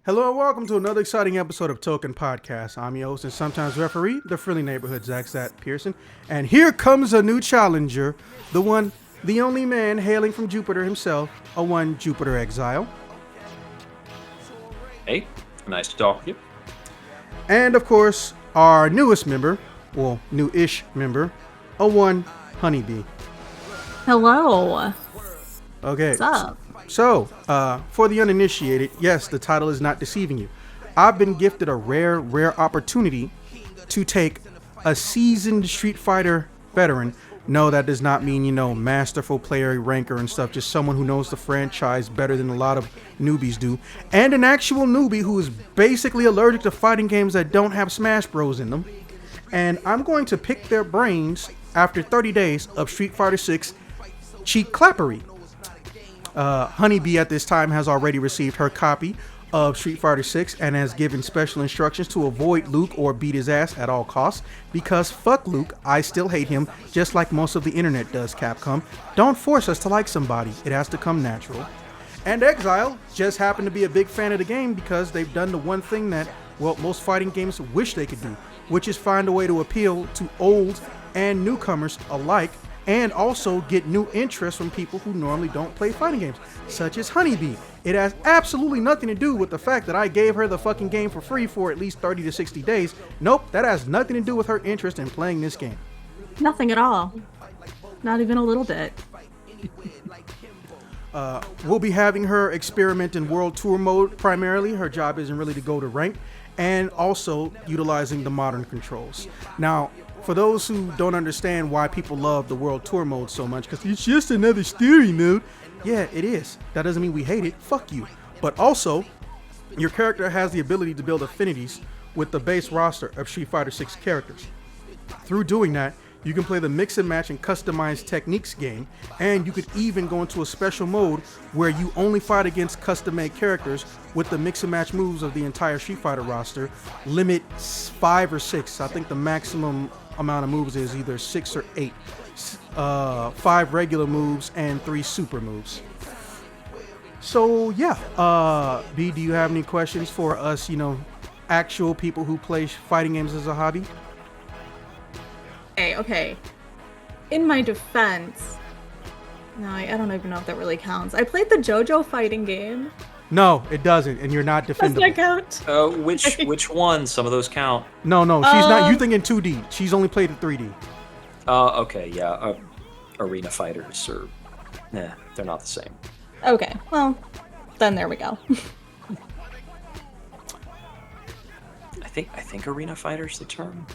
Hello and welcome to another exciting episode of Token Podcast. I'm your host and sometimes referee, the friendly neighborhood Zach Pearson. And here comes a new challenger, the one, the only man hailing from Jupiter himself, a one Jupiter Exile. Hey, nice to talk to you. And of course, our newest member, well, new-ish member, a one Honeybee. Hello. Okay. What's up? So, for the uninitiated, yes, the title is not deceiving you. I've been gifted a rare opportunity to take a seasoned Street Fighter veteran. No, that does not mean, masterful player, ranker and stuff. Just someone who knows the franchise better than a lot of newbies do. And an actual newbie who is basically allergic to fighting games that don't have Smash Bros. In them. And I'm going to pick their brains after 30 days of Street Fighter 6 cheek clappery. Honeybee at this time has already received her copy of Street Fighter 6 and has given special instructions to avoid Luke or beat his ass at all costs, because fuck Luke, I still hate him just like most of the internet does, Capcom. Don't force us to like somebody, it has to come natural. And Exile just happened to be a big fan of the game because they've done the one thing that, well, most fighting games wish they could do, which is find a way to appeal to old and newcomers alike, and also get new interest from people who normally don't play fighting games, such as Honeybee. It has absolutely nothing to do with the fact that I gave her the fucking game for free for at least 30 to 60 days. Nope, that has nothing to do with her interest in playing this game. Nothing at all. Not even a little bit. We'll be having her experiment in World Tour mode primarily. Her job isn't really to go to rank, and also utilizing the modern controls. Now, for those who don't understand why people love the World Tour mode so much, because it's just another story mode. Yeah, it is. That doesn't mean we hate it. Fuck you. But also, your character has the ability to build affinities with the base roster of Street Fighter 6 characters. Through doing that, you can play the mix and match and customized techniques game, and you could even go into a special mode where you only fight against custom-made characters with the mix and match moves of the entire Street Fighter roster. Limit 5 or 6. I think the maximum amount of moves is either 6 or 8. 5 regular moves and 3 super moves. So yeah, B, do you have any questions for us, actual people who play fighting games as a hobby? Okay. In my defense, no, I don't even know if that really counts. I played the JoJo fighting game. No, it doesn't, and you're not defendable. Does that count? Which one? Some of those count. No, she's not. You're thinking 2D. She's only played in 3D. Okay, yeah. Arena fighters are, they're not the same. Okay, well, then there we go. I think arena fighters the term.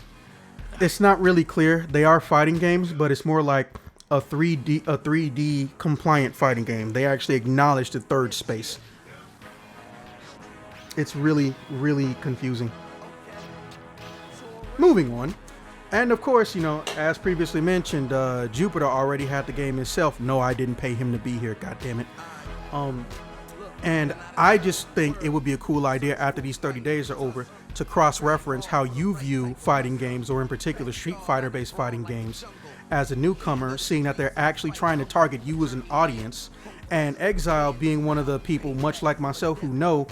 It's not really clear. They are fighting games, but it's more like a 3D compliant fighting game. They actually acknowledge the third space. It's really confusing. Moving on. And of course, as previously mentioned, Jupiter already had the game himself. No, I didn't pay him to be here, goddammit. And I just think it would be a cool idea after these 30 days are over to cross-reference how you view fighting games, or in particular Street Fighter-based fighting games, as a newcomer, seeing that they're actually trying to target you as an audience. And Exile being one of the people, much like myself, who know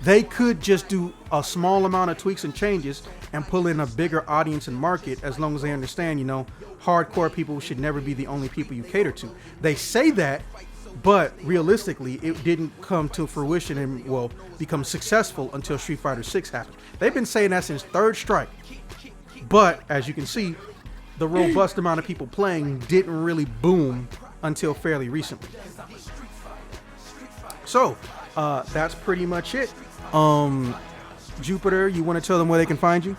they could just do a small amount of tweaks and changes and pull in a bigger audience and market, as long as they understand, hardcore people should never be the only people you cater to. They say that, but realistically, it didn't come to fruition and, well, become successful until Street Fighter 6 happened. They've been saying that since Third Strike. But, as you can see, the robust amount of people playing didn't really boom until fairly recently. So, that's pretty much it. Jupiter, you want to tell them where they can find you?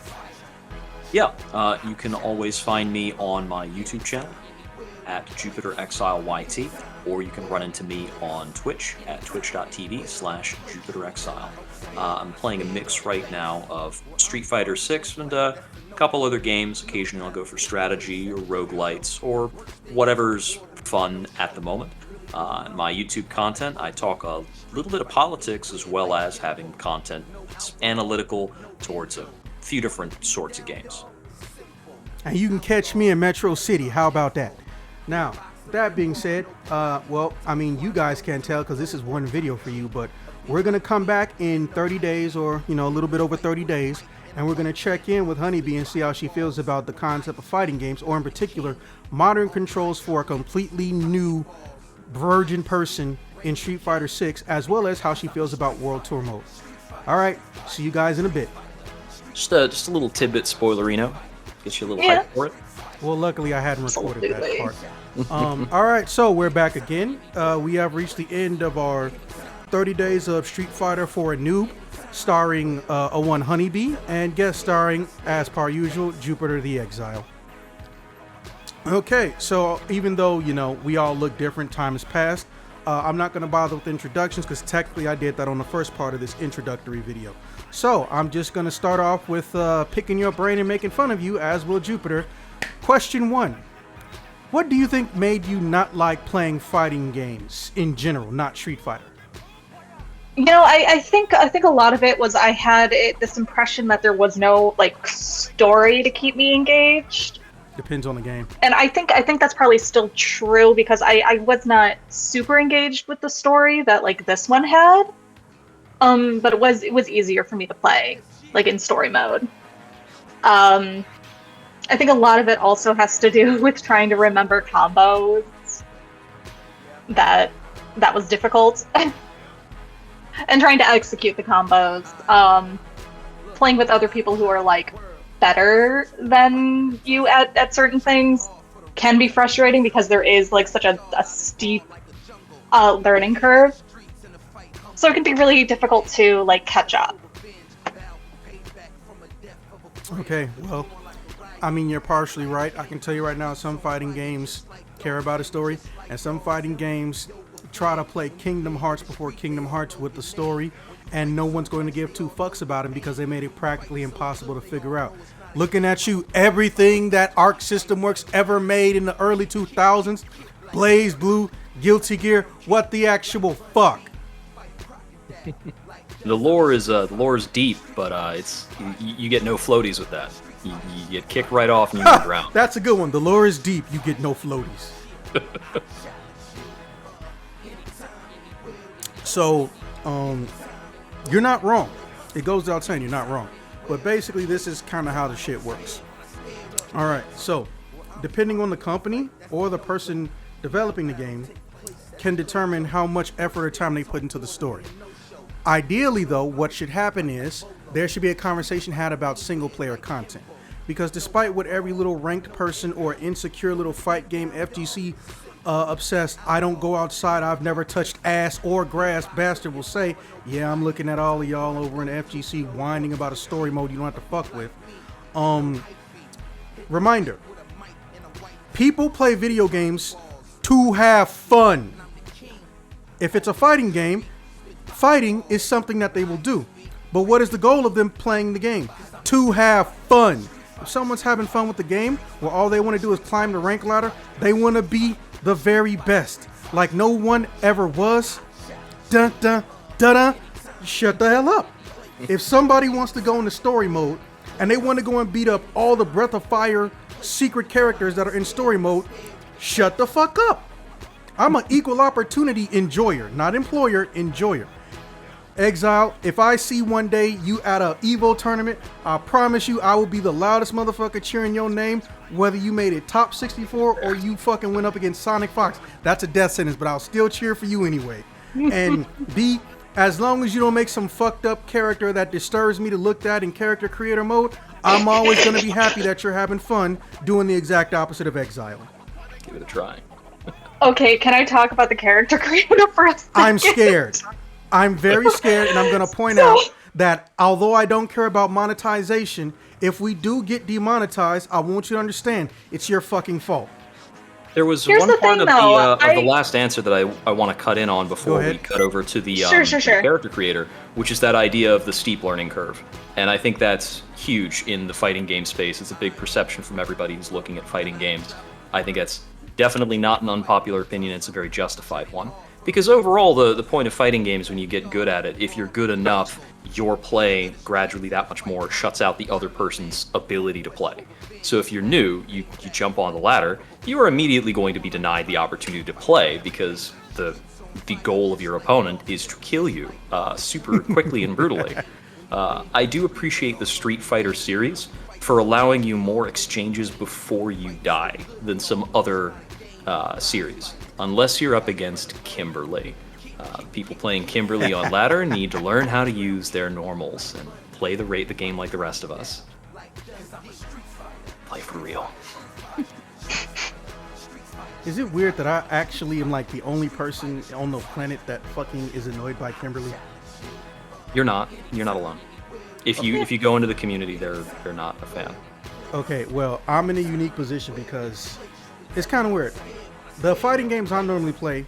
Yeah, you can always find me on my YouTube channel at Jupiter Exile YT, or you can run into me on Twitch at twitch.tv/Jupiter Exile. I'm playing a mix right now of Street Fighter 6 and a couple other games. Occasionally I'll go for strategy or roguelites or whatever's fun at the moment. In my YouTube content, I talk a little bit of politics as well as having content that's analytical towards a few different sorts of games. And you can catch me in Metro City. How about that? Now, that being said, well, I mean, you guys can't tell because this is one video for you, but We're going to come back in 30 days or, a little bit over 30 days, and we're going to check in with Honeybee and see how she feels about the concept of fighting games, or in particular, modern controls for a completely new virgin person in Street Fighter 6, as well as how she feels about World Tour mode. All right, see you guys in a bit. Just a little tidbit spoilerino. Get you a little hype for it. Well, luckily I hadn't recorded that part. All right, so we're back again. We have reached the end of our 30 days of Street Fighter for a Noob, starring a one Honeybee, and guest starring, as per usual, Jupiter the Exile. Okay, so even though, we all look different, time has passed, I'm not going to bother with introductions because technically I did that on the first part of this introductory video. So I'm just going to start off with picking your brain and making fun of you, as will Jupiter. Question 1. What do you think made you not like playing fighting games in general, not Street Fighter? I think a lot of it was I had this impression that there was no story to keep me engaged. Depends on the game. And I think that's probably still true because I was not super engaged with the story that this one had. But it was easier for me to play in story mode. I think a lot of it also has to do with trying to remember combos. That was difficult. And trying to execute the combos. Playing with other people who are better than you at certain things can be frustrating because there is such a steep learning curve. So it can be really difficult to catch up. Okay, well, I mean, you're partially right. I can tell you right now, some fighting games care about a story, and some fighting games try to play Kingdom Hearts before Kingdom Hearts with the story, and no one's going to give two fucks about it because they made it practically impossible to figure out. Looking at you, everything that Arc System Works ever made in the early 2000s, Blaze Blue, Guilty Gear, what the actual fuck? The lore is deep, but it's you get no floaties with that. You get kicked right off and you get drowned. That's a good one. The lore is deep. You get no floaties. So, you're not wrong. It goes without saying you're not wrong. But basically, this is kind of how the shit works. All right. So, depending on the company or the person developing the game, can determine how much effort or time they put into the story. Ideally, though, what should happen is there should be a conversation had about single-player content. Because despite what every little ranked person or insecure little fight game FGC obsessed, I don't go outside, I've never touched ass or grass bastard will say, yeah, I'm looking at all of y'all over in FGC whining about a story mode you don't have to fuck with. Reminder, people play video games to have fun. If it's a fighting game, fighting is something that they will do. But what is the goal of them playing the game? To have fun. If someone's having fun with the game, well, all they want to do is climb the rank ladder, they want to be the very best. Like no one ever was. Dun dun dun dun. Shut the hell up. If somebody wants to go into story mode and they want to go and beat up all the Breath of Fire secret characters that are in story mode, shut the fuck up. I'm an equal opportunity enjoyer, not employer, enjoyer. Exile, if I see one day you at a Evo tournament, I promise you I will be the loudest motherfucker cheering your name, whether you made it top 64 or you fucking went up against Sonic Fox. That's a death sentence, but I'll still cheer for you anyway. And B, as long as you don't make some fucked up character that disturbs me to look at in character creator mode, I'm always going to be happy that you're having fun doing the exact opposite of Exile. Give it a try. Okay, can I talk about the character creator for a second? I'm scared. I'm very scared, and I'm going to point out that although I don't care about monetization, if we do get demonetized, I want you to understand it's your fucking fault. There was Here's one the part thing, of though. the last answer that I want to cut in on before we cut over to the Sure. character creator, which is that idea of the steep learning curve. And I think that's huge in the fighting game space. It's a big perception from everybody who's looking at fighting games. I think that's definitely not an unpopular opinion. It's a very justified one. Because overall, the point of fighting games, when you get good at it, if you're good enough, your play gradually that much more shuts out the other person's ability to play. So if you're new, you jump on the ladder, you are immediately going to be denied the opportunity to play because the the goal of your opponent is to kill you super quickly and brutally. I do appreciate the Street Fighter series for allowing you more exchanges before you die than some other series, unless you're up against Kimberly. People playing Kimberly on ladder need to learn how to use their normals and play the game like the rest of us. Play for real. Is it weird that I actually am like the only person on the planet that fucking is annoyed by Kimberly? You're not alone. If you go into the community, they're not a fan. Okay, well, I'm in a unique position because it's kind of weird. The fighting games I normally play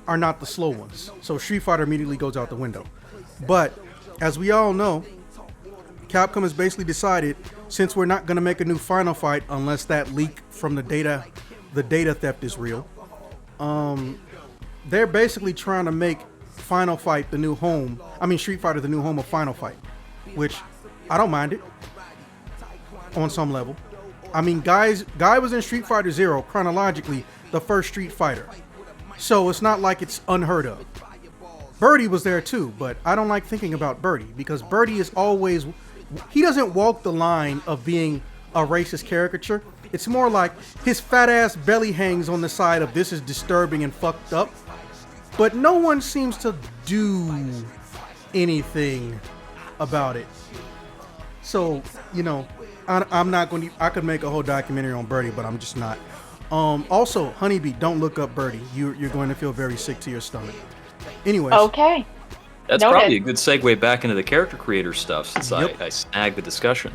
are not the slow ones, so Street Fighter immediately goes out the window. But as we all know, Capcom has basically decided, since we're not going to make a new Final Fight unless that leak from the data theft is real, they're basically trying to make Final Fight the new home. I mean, Street Fighter the new home of Final Fight, which I don't mind it on some level. I mean, Guy was in Street Fighter Zero, chronologically the first Street Fighter, so it's not like it's unheard of. Birdie was there too, but I don't like thinking about Birdie because Birdie is always, he doesn't walk the line of being a racist caricature. It's more like his fat ass belly hangs on the side of this is disturbing and fucked up, but no one seems to do anything about it. So, you know, I'm not going to, I could make a whole documentary on Birdie, but I'm just not. Also, Honeybee, don't look up Birdie. You're going to feel very sick to your stomach. Anyways. Okay. That's Noted. probably a good segue back into the character creator stuff since Yep. I snagged the discussion.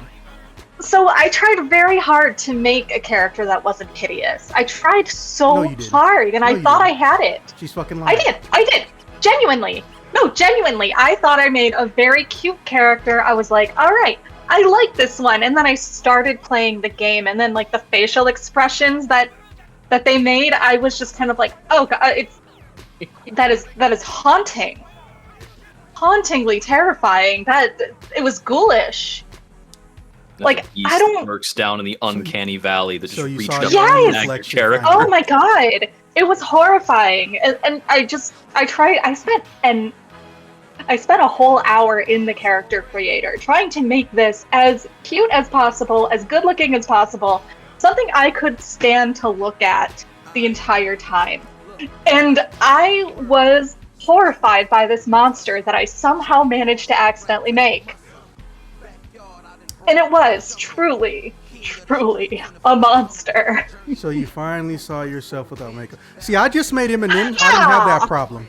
So I tried very hard to make a character that wasn't hideous. I tried so No, you didn't. hard, and No, I you thought didn't. I had it. She's fucking lying. I did. Genuinely. No, genuinely. I thought I made a very cute character. I was like, all right, I like this one. And then I started playing the game, and then like the facial expressions that they made, I was just kind of like, oh god, that is haunting. Hauntingly terrifying. That it was ghoulish. Like, Beast I don't- works down in the uncanny valley that just So you reached saw up your own and snagged your reflection character. finally. Oh my god, it was horrifying, and I spent a whole hour in the character creator trying to make this as cute as possible, as good looking as possible, something I could stand to look at the entire time. And I was horrified by this monster that I somehow managed to accidentally make. And it was truly a monster. So you finally saw yourself without makeup. See, I just made him an in. I didn't have that problem.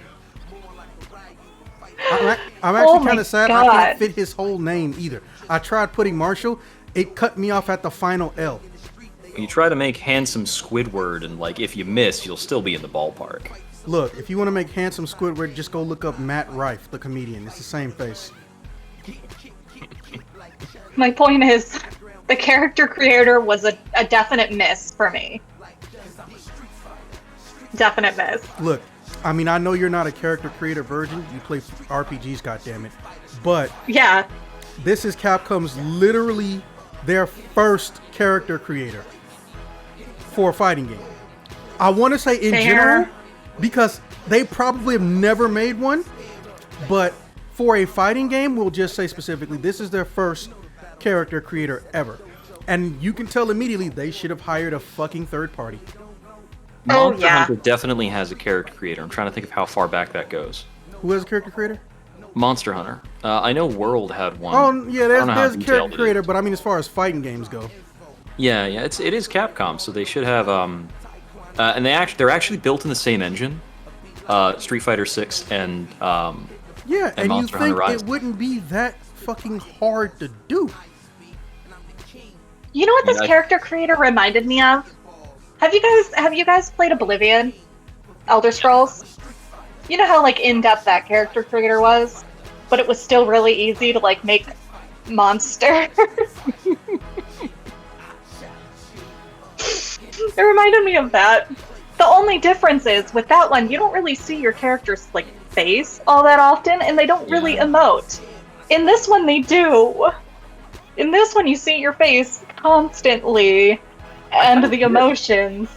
I'm Oh actually my kind of sad I God. can't fit his whole name either. I tried putting Marshall. It cut me off at the final L. You try to make handsome Squidward, and like if you miss, you'll still be in the ballpark. Look, if you want to make handsome Squidward, just go look up Matt Rife, the comedian. It's the same face. My point is, the character creator was a definite miss for me. Definite miss. Look, I mean, I know you're not a character creator virgin. You play RPGs, goddammit. But Yeah. this is Capcom's literally their first character creator for a fighting game. I want to say in Fair. general, because they probably have never made one, but for a fighting game, we'll just say specifically, this is their first character creator ever. And you can tell immediately they should have hired a fucking third party. Oh, Monster yeah. Hunter definitely has a character creator. I'm trying to think of how far back that goes. Who has a character creator? Monster Hunter. I know World had one. Oh, yeah, I don't know how there's a detailed character it creator, is. but I mean, as far as fighting games go. Yeah, it is Capcom, so they should have and they're actually built in the same engine, Street Fighter 6 and Yeah, and you Monster Hunter think Rise. it wouldn't be that fucking hard to do. You know what this I- character creator reminded me of? Have you guys played Oblivion? Elder Scrolls? You know how like in-depth that character creator was? But it was still really easy to like make monster. It reminded me of that. The only difference is with that one, you don't really see your character's like face all that often, and they don't really Yeah. emote. In this one, they do. In this one, you see your face constantly, and the emotions.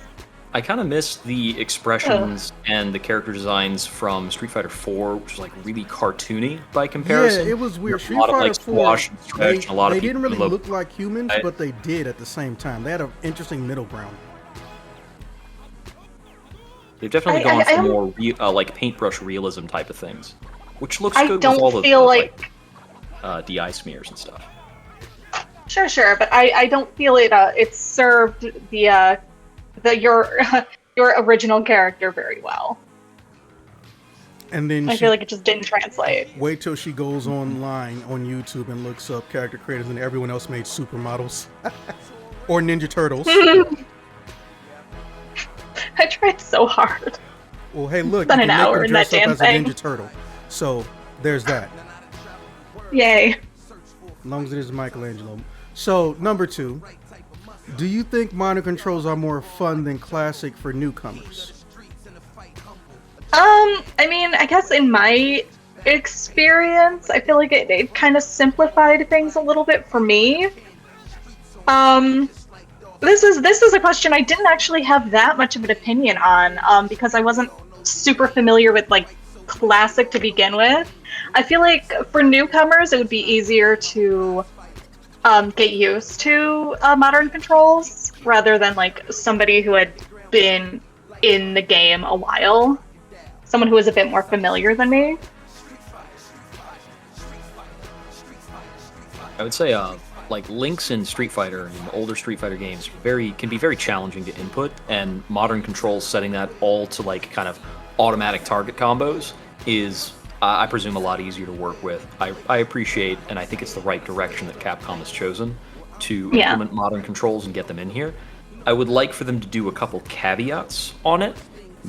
I kind of miss the expressions and the character designs from Street Fighter 4, which was like really cartoony by comparison. Yeah, it was weird. There's a Street lot of Fighter like 4, squash and stretch, they, and a lot of they people didn't really look look like humans, right. but they did at the same time. They had an interesting middle ground. They've definitely gone for more like paintbrush realism type of things, which looks good with all the feel like DI smears and stuff. Sure, but I don't feel it served the your your original character very well. And then I feel like it just didn't translate. Wait till she goes online on YouTube and looks up character creators, and everyone else made supermodels or Ninja Turtles. I tried so hard. Well, hey, look, Spent you can an make hour them in that dress up damn as a thing. Ninja Turtle. So there's that. Yay. As long as it is Michelangelo. So number 2, do you think modern controls are more fun than classic for newcomers? I mean, I guess in my experience, I feel like it kind of simplified things a little bit for me. This is a question I didn't actually have that much of an opinion on, because I wasn't super familiar with like classic to begin with. I feel like for newcomers, it would be easier to get used to modern controls rather than like somebody who had been in the game a while. Someone who is a bit more familiar than me. I would say like links in Street Fighter and older Street Fighter games can be very challenging to input, and modern controls setting that all to like kind of automatic target combos is I presume a lot easier to work with. I appreciate, and I think it's the right direction that Capcom has chosen to implement modern controls and get them in here. I would like for them to do a couple caveats on it,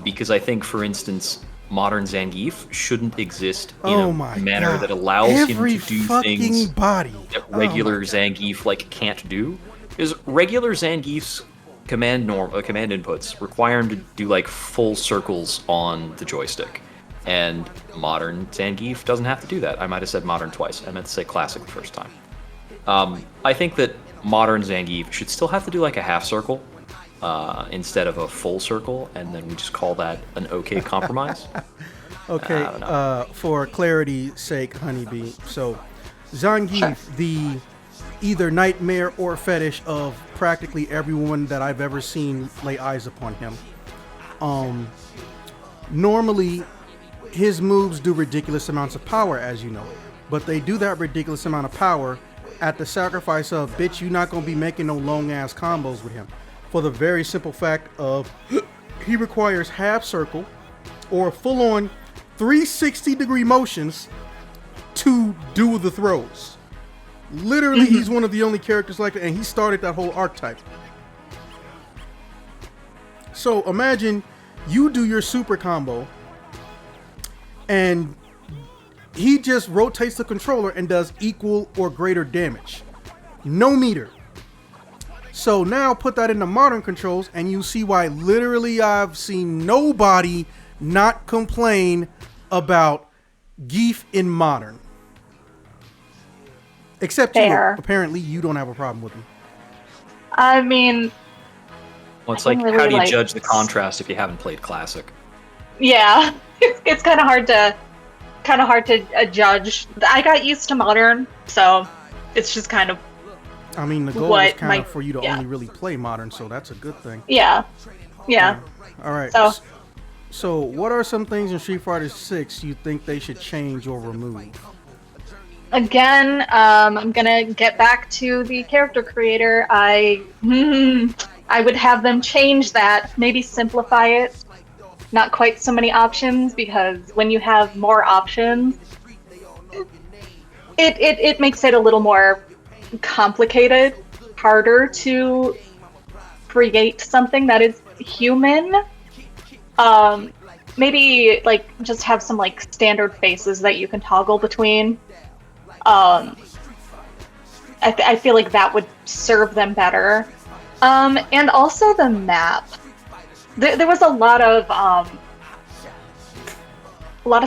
because I think, for instance, modern Zangief shouldn't exist in a manner that allows him to do things that regular Zangief like can't do. Because regular Zangief's command inputs require him to do like full circles on the joystick, and modern Zangief doesn't have to do that. I might have said modern twice. I meant to say classic the first time. I think that modern Zangief should still have to do like a half circle instead of a full circle, and then we just call that an okay compromise. Okay, for clarity's sake, Honeybee. So, Zangief, the either nightmare or fetish of practically everyone that I've ever seen lay eyes upon him. Normally, his moves do ridiculous amounts of power, as you know, but they do that ridiculous amount of power at the sacrifice of, bitch, you're not going to be making no long-ass combos with him. For the very simple fact of he requires half circle or full-on 360-degree motions to do the throws. Literally, he's one of the only characters like that, and he started that whole archetype. So imagine you do your super combo, and he just rotates the controller and does equal or greater damage. No meter. So now put that into modern controls, and you see why literally I've seen nobody not complain about Geef in modern. Except you. Apparently you don't have a problem with him. I mean... Well, it's like, really how do you judge the contrast if you haven't played Classic? Yeah, it's kind of hard to judge. I got used to modern, so it's just kind of... I mean, the goal is kind of for you to only really play modern, so that's a good thing. Yeah. All right. So what are some things in Street Fighter 6 you think they should change or remove? Again, I'm gonna get back to the character creator. I would have them change that, maybe simplify it. Not quite so many options, because when you have more options, it makes it a little more complicated, harder to create something that is human. Maybe like just have some like standard faces that you can toggle between. I feel like that would serve them better. And also the map. There was a lot of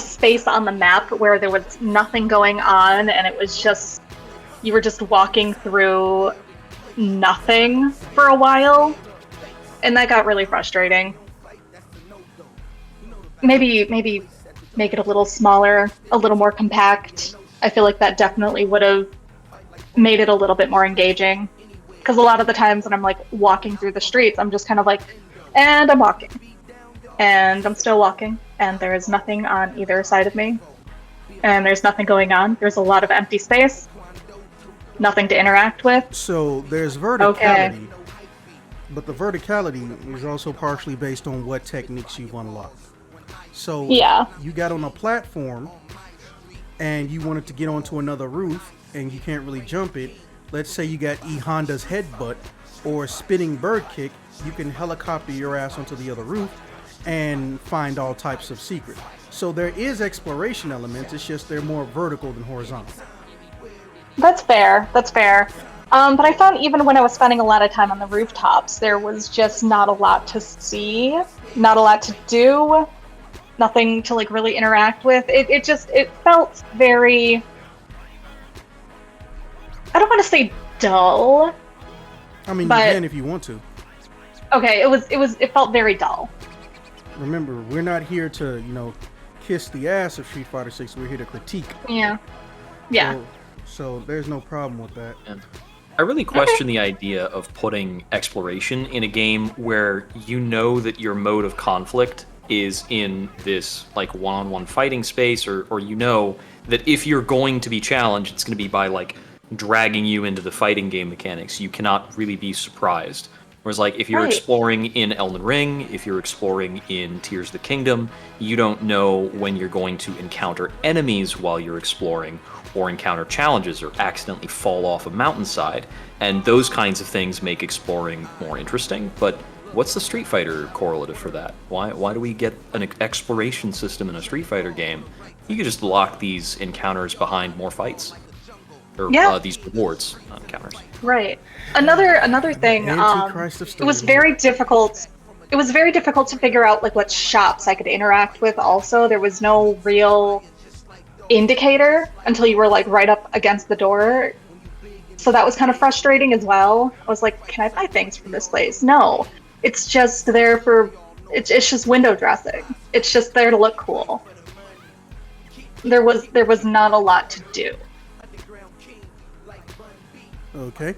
space on the map where there was nothing going on, and it was just, you were just walking through nothing for a while. and that got really frustrating. Maybe make it a little smaller, a little more compact. I feel like that definitely would have made it a little bit more engaging. Because a lot of the times when I'm like walking through the streets, I'm just kind of like, and I'm walking. And I'm still walking, and there is nothing on either side of me. And there's nothing going on. There's a lot of empty space. Nothing to interact with. So there's verticality, but the verticality is also partially based on what techniques you've unlocked. So Yeah. you got on a platform and you wanted to get onto another roof and you can't really jump it. Let's say you got E Honda's headbutt or spinning bird kick, you can helicopter your ass onto the other roof and find all types of secrets. So there is exploration elements, it's just they're more vertical than horizontal. That's fair. That's fair. But I found even when I was spending a lot of time on the rooftops, there was just not a lot to see, not a lot to do, nothing to like really interact with. It felt very, I don't want to say dull. I mean, but, you can if you want to. Okay, it felt very dull. Remember, we're not here to, kiss the ass of Street Fighter 6. We're here to critique. Yeah. Yeah. So there's no problem with that. And I really question the idea of putting exploration in a game where you know that your mode of conflict is in this like one-on-one fighting space, or you know that if you're going to be challenged, it's going to be by like dragging you into the fighting game mechanics. You cannot really be surprised. Whereas like if you're exploring in Elden Ring, if you're exploring in Tears of the Kingdom, you don't know when you're going to encounter enemies while you're exploring, or encounter challenges, or accidentally fall off a mountainside. And those kinds of things make exploring more interesting. But what's the Street Fighter correlative for that? Why do we get an exploration system in a Street Fighter game? You could just lock these encounters behind more fights. Or these rewards encounters. Right. Another thing, it was very difficult. It was very difficult to figure out like what shops I could interact with. Also, there was no real indicator until you were like right up against the door. So that was kind of frustrating as well. I was like, can I buy things from this place? No. It's just there for it's just window dressing. It's just there to look cool. There was not a lot to do. Okay.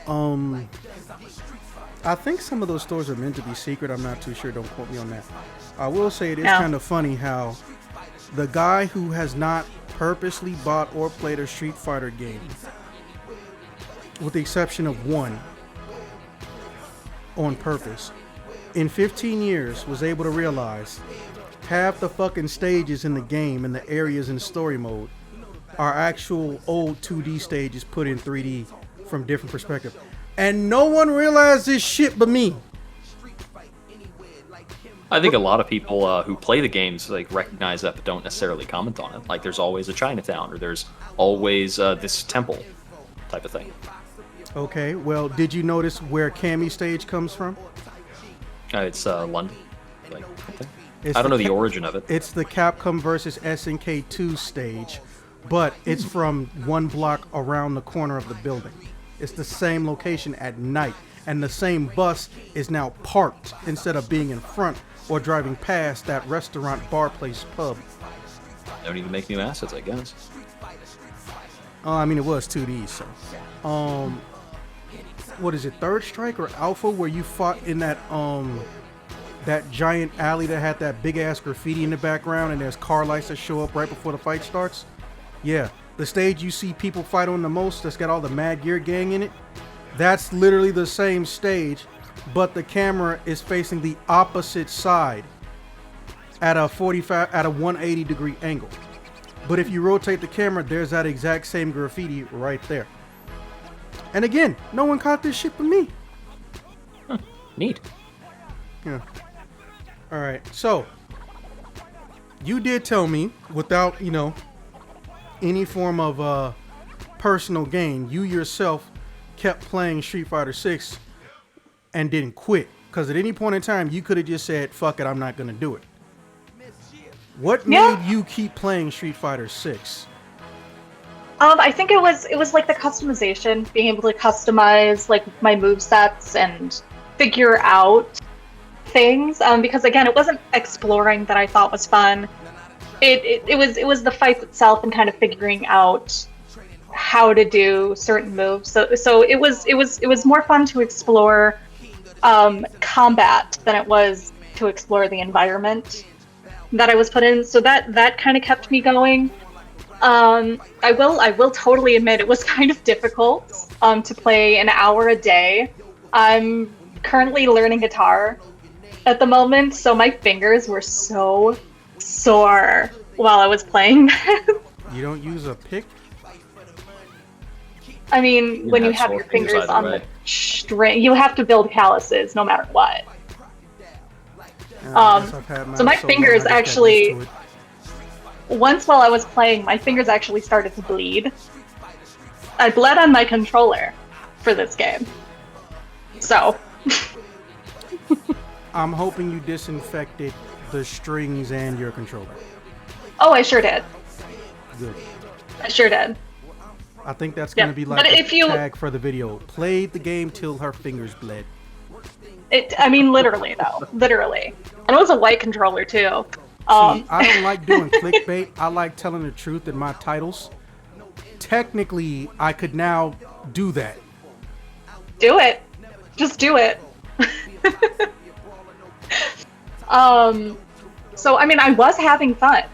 I think some of those stores are meant to be secret. I'm not too sure. Don't quote me on that. I will say it is kind of funny how the guy who has not purposely bought or played a Street Fighter game, with the exception of one, on purpose, in 15 years was able to realize half the fucking stages in the game and the areas in story mode are actual old 2D stages put in 3D from different perspectives. And no one realized this shit but me. I think a lot of people who play the games like recognize that but don't necessarily comment on it. Like there's always a Chinatown, or there's always this temple type of thing. Okay, well, did you notice where Cammy stage comes from? It's London. Like, I don't know the origin of it. It's the Capcom versus SNK 2 stage, but it's from one block around the corner of the building. It's the same location at night, and the same bus is now parked instead of being in front or driving past that restaurant, bar, place, pub. They don't even make new assets, I guess. I mean, it was 2D, so. What is it, Third Strike or Alpha, where you fought in that that giant alley that had that big ass graffiti in the background, and there's car lights that show up right before the fight starts? Yeah, the stage you see people fight on the most, that's got all the Mad Gear Gang in it, that's literally the same stage, but the camera is facing the opposite side at a 180 degree angle. But if you rotate the camera, there's that exact same graffiti right there. And again, no one caught this shit but me. Huh. Neat. Yeah. All right. So you did tell me, without any form of personal gain, you yourself kept playing Street Fighter 6 and didn't quit. Because at any point in time, you could have just said, "Fuck it, I'm not gonna do it." What made you keep playing Street Fighter 6? I think it was like the customization, being able to customize like my movesets and figure out things, because again, it wasn't exploring that I thought was fun. It was the fights itself and kind of figuring out how to do certain moves. So it was more fun to explore combat than it was to explore the environment that I was put in. So that kind of kept me going. I will totally admit it was kind of difficult to play an hour a day. I'm currently learning guitar at the moment, so my fingers were so sore while I was playing. You don't use a pick? I mean, when you have your fingers on the string, you have to build calluses no matter what. So my fingers actually, once while I was playing, my fingers actually started to bleed. I bled on my controller for this game. So. I'm hoping you disinfected the strings and your controller. Oh, I sure did. Good. I sure did. I think that's going to be like a tag for the video. Played the game till her fingers bled. I mean, literally, though. Literally. And it was a white controller, too. See, I don't like doing clickbait. I like telling the truth in my titles. Technically, I could now do that. Do it. Just do it. So, I mean, I was having fun.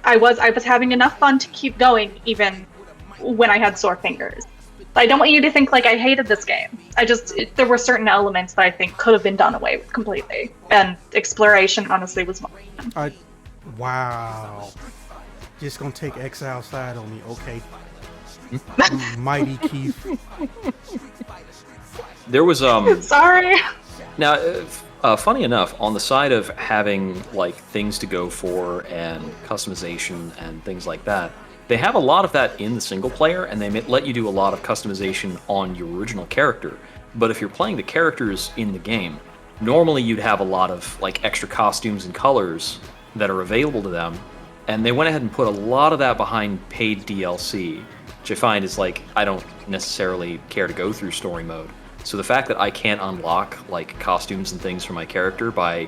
I was having enough fun to keep going, even when I had sore fingers. But I don't want you to think like I hated this game. There were certain elements that I think could have been done away with completely. And exploration, honestly, was more fun. Wow. Just gonna take Exile side on me, okay. Mighty Keith. There was Sorry. Now, funny enough, on the side of having like things to go for and customization and things like that, they have a lot of that in the single player, and they let you do a lot of customization on your original character. But if you're playing the characters in the game, normally you'd have a lot of like extra costumes and colors that are available to them, and they went ahead and put a lot of that behind paid DLC, which I find is like, I don't necessarily care to go through story mode. So the fact that I can't unlock like costumes and things for my character by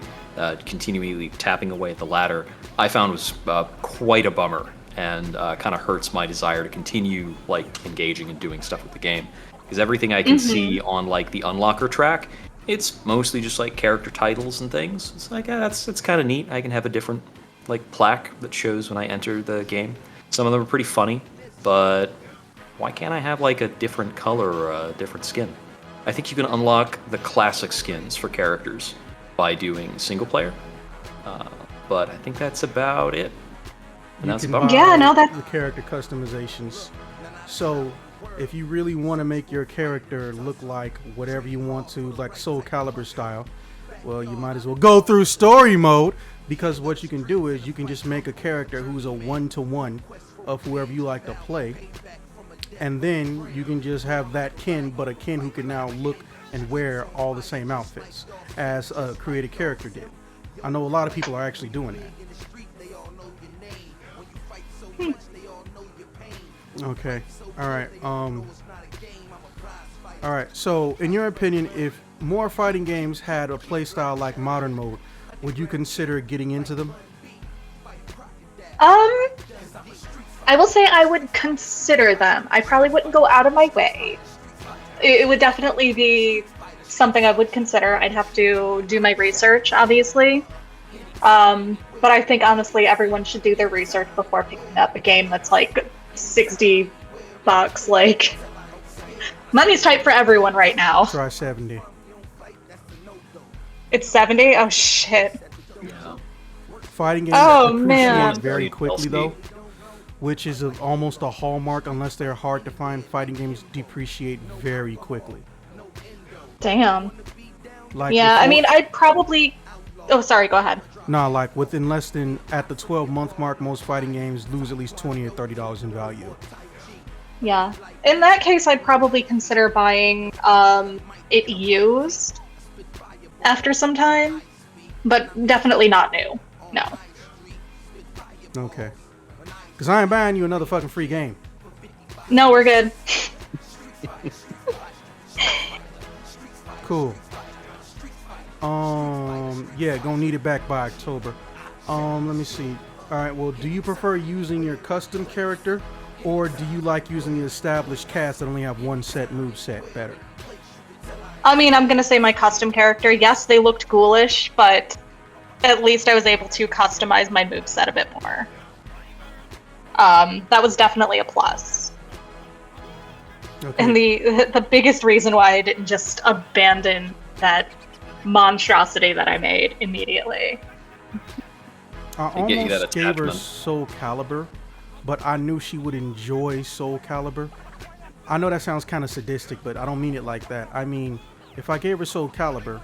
continually tapping away at the ladder, I found was quite a bummer, and kind of hurts my desire to continue like engaging and doing stuff with the game. Because everything I can see on like the unlocker track, it's mostly just like character titles and things. It's like, that's kind of neat. I can have a different like plaque that shows when I enter the game. Some of them are pretty funny, but why can't I have like a different color or a different skin? I think you can unlock the classic skins for characters by doing single player, but I think that's about it. And that's about the character customizations. So if you really want to make your character look like whatever you want to, like Soul Calibur style, well, you might as well go through story mode, because what you can do is you can just make a character who's a one-to-one of whoever you like to play. And then you can just have that kin, but a kin who can now look and wear all the same outfits as a created character did. I know a lot of people are actually doing that. Okay. All right. So, in your opinion, if more fighting games had a playstyle like modern mode, would you consider getting into them? I will say I would consider them. I probably wouldn't go out of my way. It would definitely be something I would consider. I'd have to do my research, obviously. But I think, honestly, everyone should do their research before picking up a game that's like $60. Like, money's tight for everyone right now. Try 70. It's 70? Oh, shit. Yeah. Fighting games man. very quickly, though, which is almost a hallmark. Unless they're hard to find, fighting games depreciate very quickly. Damn. Like yeah, I mean, I'd probably... Oh, sorry, go ahead. Nah, like within less than, at the 12-month mark, most fighting games lose at least $20 or $30 in value. Yeah. In that case, I'd probably consider buying it used after some time, but definitely not new. No. Okay. Because I ain't buying you another fucking free game. No, we're good. Cool. Yeah, gonna need it back by October. Let me see. All right. Well, do you prefer using your custom character, or do you like using the established cast that only have one set move set better? I mean, I'm gonna say my custom character. Yes, they looked ghoulish, but at least I was able to customize my moveset a bit more. That was definitely a plus. Okay. And the biggest reason why I didn't just abandon that monstrosity that I made immediately. I get you that almost gave her attachment. Soul Calibur, but I knew she would enjoy Soul Calibur. I know that sounds kind of sadistic, but I don't mean it like that. I mean, if I gave her Soul Calibur,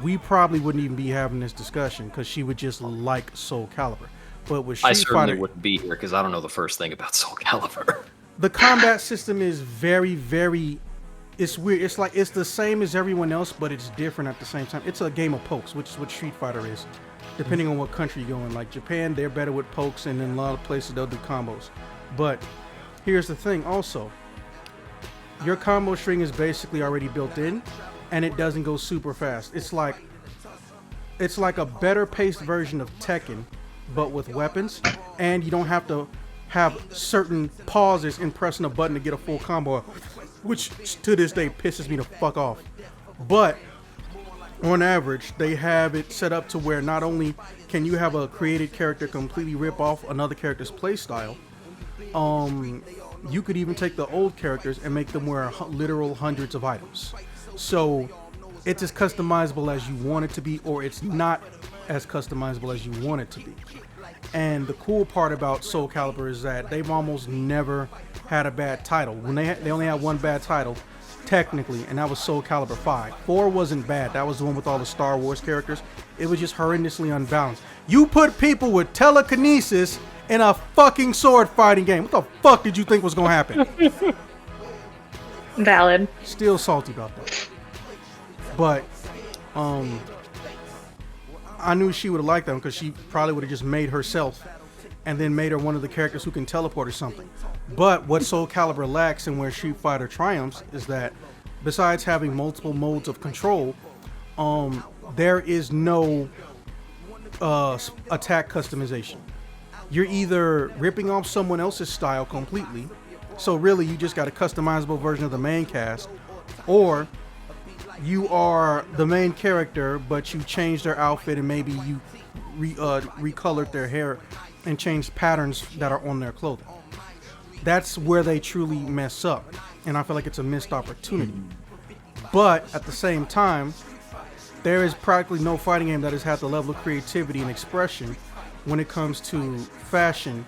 we probably wouldn't even be having this discussion because she would just like Soul Calibur. But with I Street certainly Fighter, wouldn't be here because I don't know the first thing about Soul Calibur. the combat system is very, very. It's weird. It's like it's the same as everyone else, but it's different at the same time. It's a game of pokes, which is what Street Fighter is. Depending on what country you go in, like Japan, they're better with pokes, and in a lot of places they'll do combos. But here's the thing, also, your combo string is basically already built in, and it doesn't go super fast. It's like a better paced version of Tekken, but with weapons, and you don't have to have certain pauses in pressing a button to get a full combo, which to this day pisses me the fuck off. But on average, they have it set up to where not only can you have a created character completely rip off another character's playstyle, you could even take the old characters and make them wear literal hundreds of items. So it's as customizable as you want it to be, or it's not as customizable as you want it to be. And the cool part about Soul Calibur is that they've almost never had a bad title. When they only had one bad title, technically, and that was Soul Calibur 5. 4 wasn't bad. That was the one with all the Star Wars characters. It was just horrendously unbalanced. You put people with telekinesis in a fucking sword fighting game. What the fuck did you think was gonna happen? Valid. Still salty about that. But I knew she would have liked them because she probably would have just made herself and then made her one of the characters who can teleport or something. But what Soul Calibur lacks and where Street Fighter triumphs is that besides having multiple modes of control, there is no attack customization. You're either ripping off someone else's style completely, so really you just got a customizable version of the main cast, or you are the main character but you changed their outfit and maybe you recolored their hair and changed patterns that are on their clothing. That's where they truly mess up, and I feel like it's a missed opportunity. But at the same time, there is practically no fighting game that has had the level of creativity and expression when it comes to fashion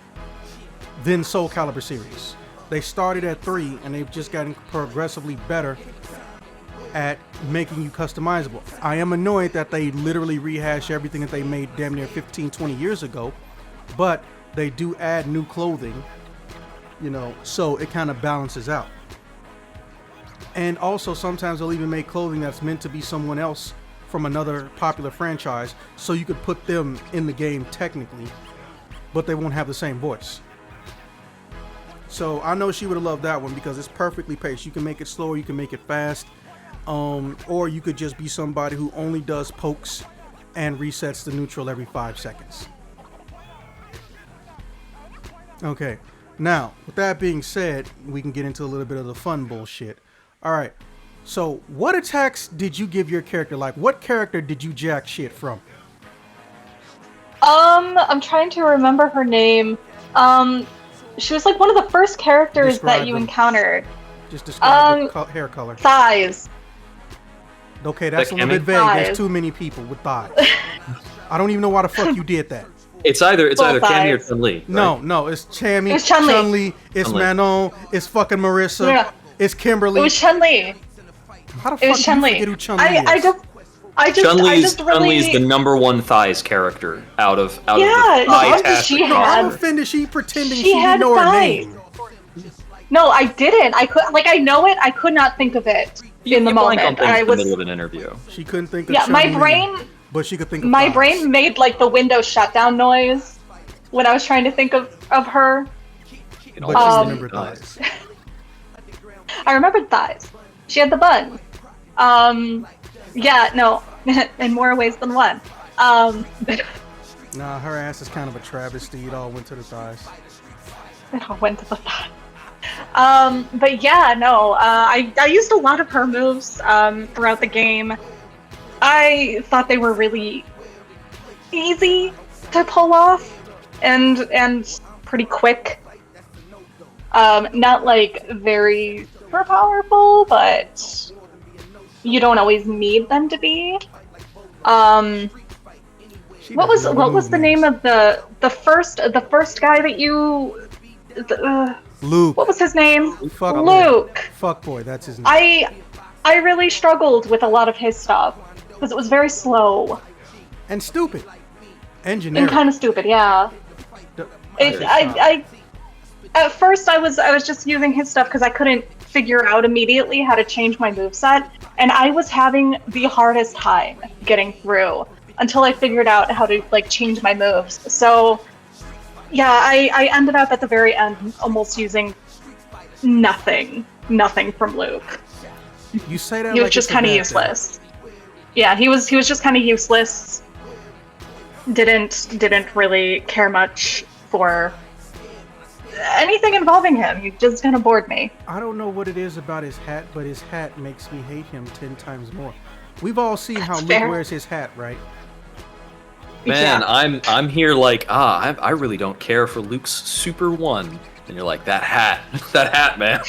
than Soul Calibur series. They started at 3 and they've just gotten progressively better at making you customizable. I am annoyed that they literally rehash everything that they made damn near 15, 20 years ago, but they do add new clothing, you know, so it kind of balances out. And also sometimes they'll even make clothing that's meant to be someone else from another popular franchise, so you could put them in the game technically, but they won't have the same voice. So I know she would have loved that one because it's perfectly paced. You can make it slower, you can make it fast, or you could just be somebody who only does pokes and resets the neutral every 5 seconds. Okay, now with that being said, we can get into a little bit of the fun bullshit. All right, so what attacks did you give your character? Like, what character did you jack shit from? I'm trying to remember her name. She was like one of the first characters that you encountered. Just describe the hair color. Thighs. Okay, that's a little bit vague. There's too many people with thighs. I don't even know why the fuck you did that. It's either Cammy or Chun-Li. Right? No, it's Cammy, it's Chun-Li, it's Manon, it's fucking Marissa, yeah. It's Kimberly. It was Chun-Li. How the fuck did you forget who Chun-Li is? I just really... Chun-Li is the number one thighs character out of the she had. I'm offended. She pretending she didn't know her name. No, I didn't. I know it. I could not think of it in the moment. I was in the middle of an interview. She couldn't think of Chun-Li, my brain. But she could think of my thighs. Brain made like the Windows shutdown noise when I was trying to think of her. But I remember thighs. I remembered thighs. She had the bun. Yeah, no, in more ways than one. Nah, her ass is kind of a travesty. It all went to the thighs. It all went to the thigh. But yeah, no, I used a lot of her moves throughout the game. I thought they were really easy to pull off and pretty quick. Not like very super powerful, but you don't always need them to be. What was the name of the first guy that you? Luke. What was his name? Luke. Fuckboy, that's his name. I really struggled with a lot of his stuff because it was very slow and stupid and generic. and kind of stupid. Yeah. At first I was just using his stuff because I couldn't figure out immediately how to change my moveset, and I was having the hardest time getting through until I figured out how to like change my moves. So yeah, I ended up at the very end almost using nothing from Luke. You say that he was like just kind of useless. Yeah, he was just kind of useless. Didn't really care much for anything involving him. He just kind of bored me. I don't know what it is about his hat, but his hat makes me hate him 10 times more. We've all seen how Luke wears his hat, right? Man, Yeah. I'm here like, I really don't care for Luke's Super 1. And you're like, that hat, man.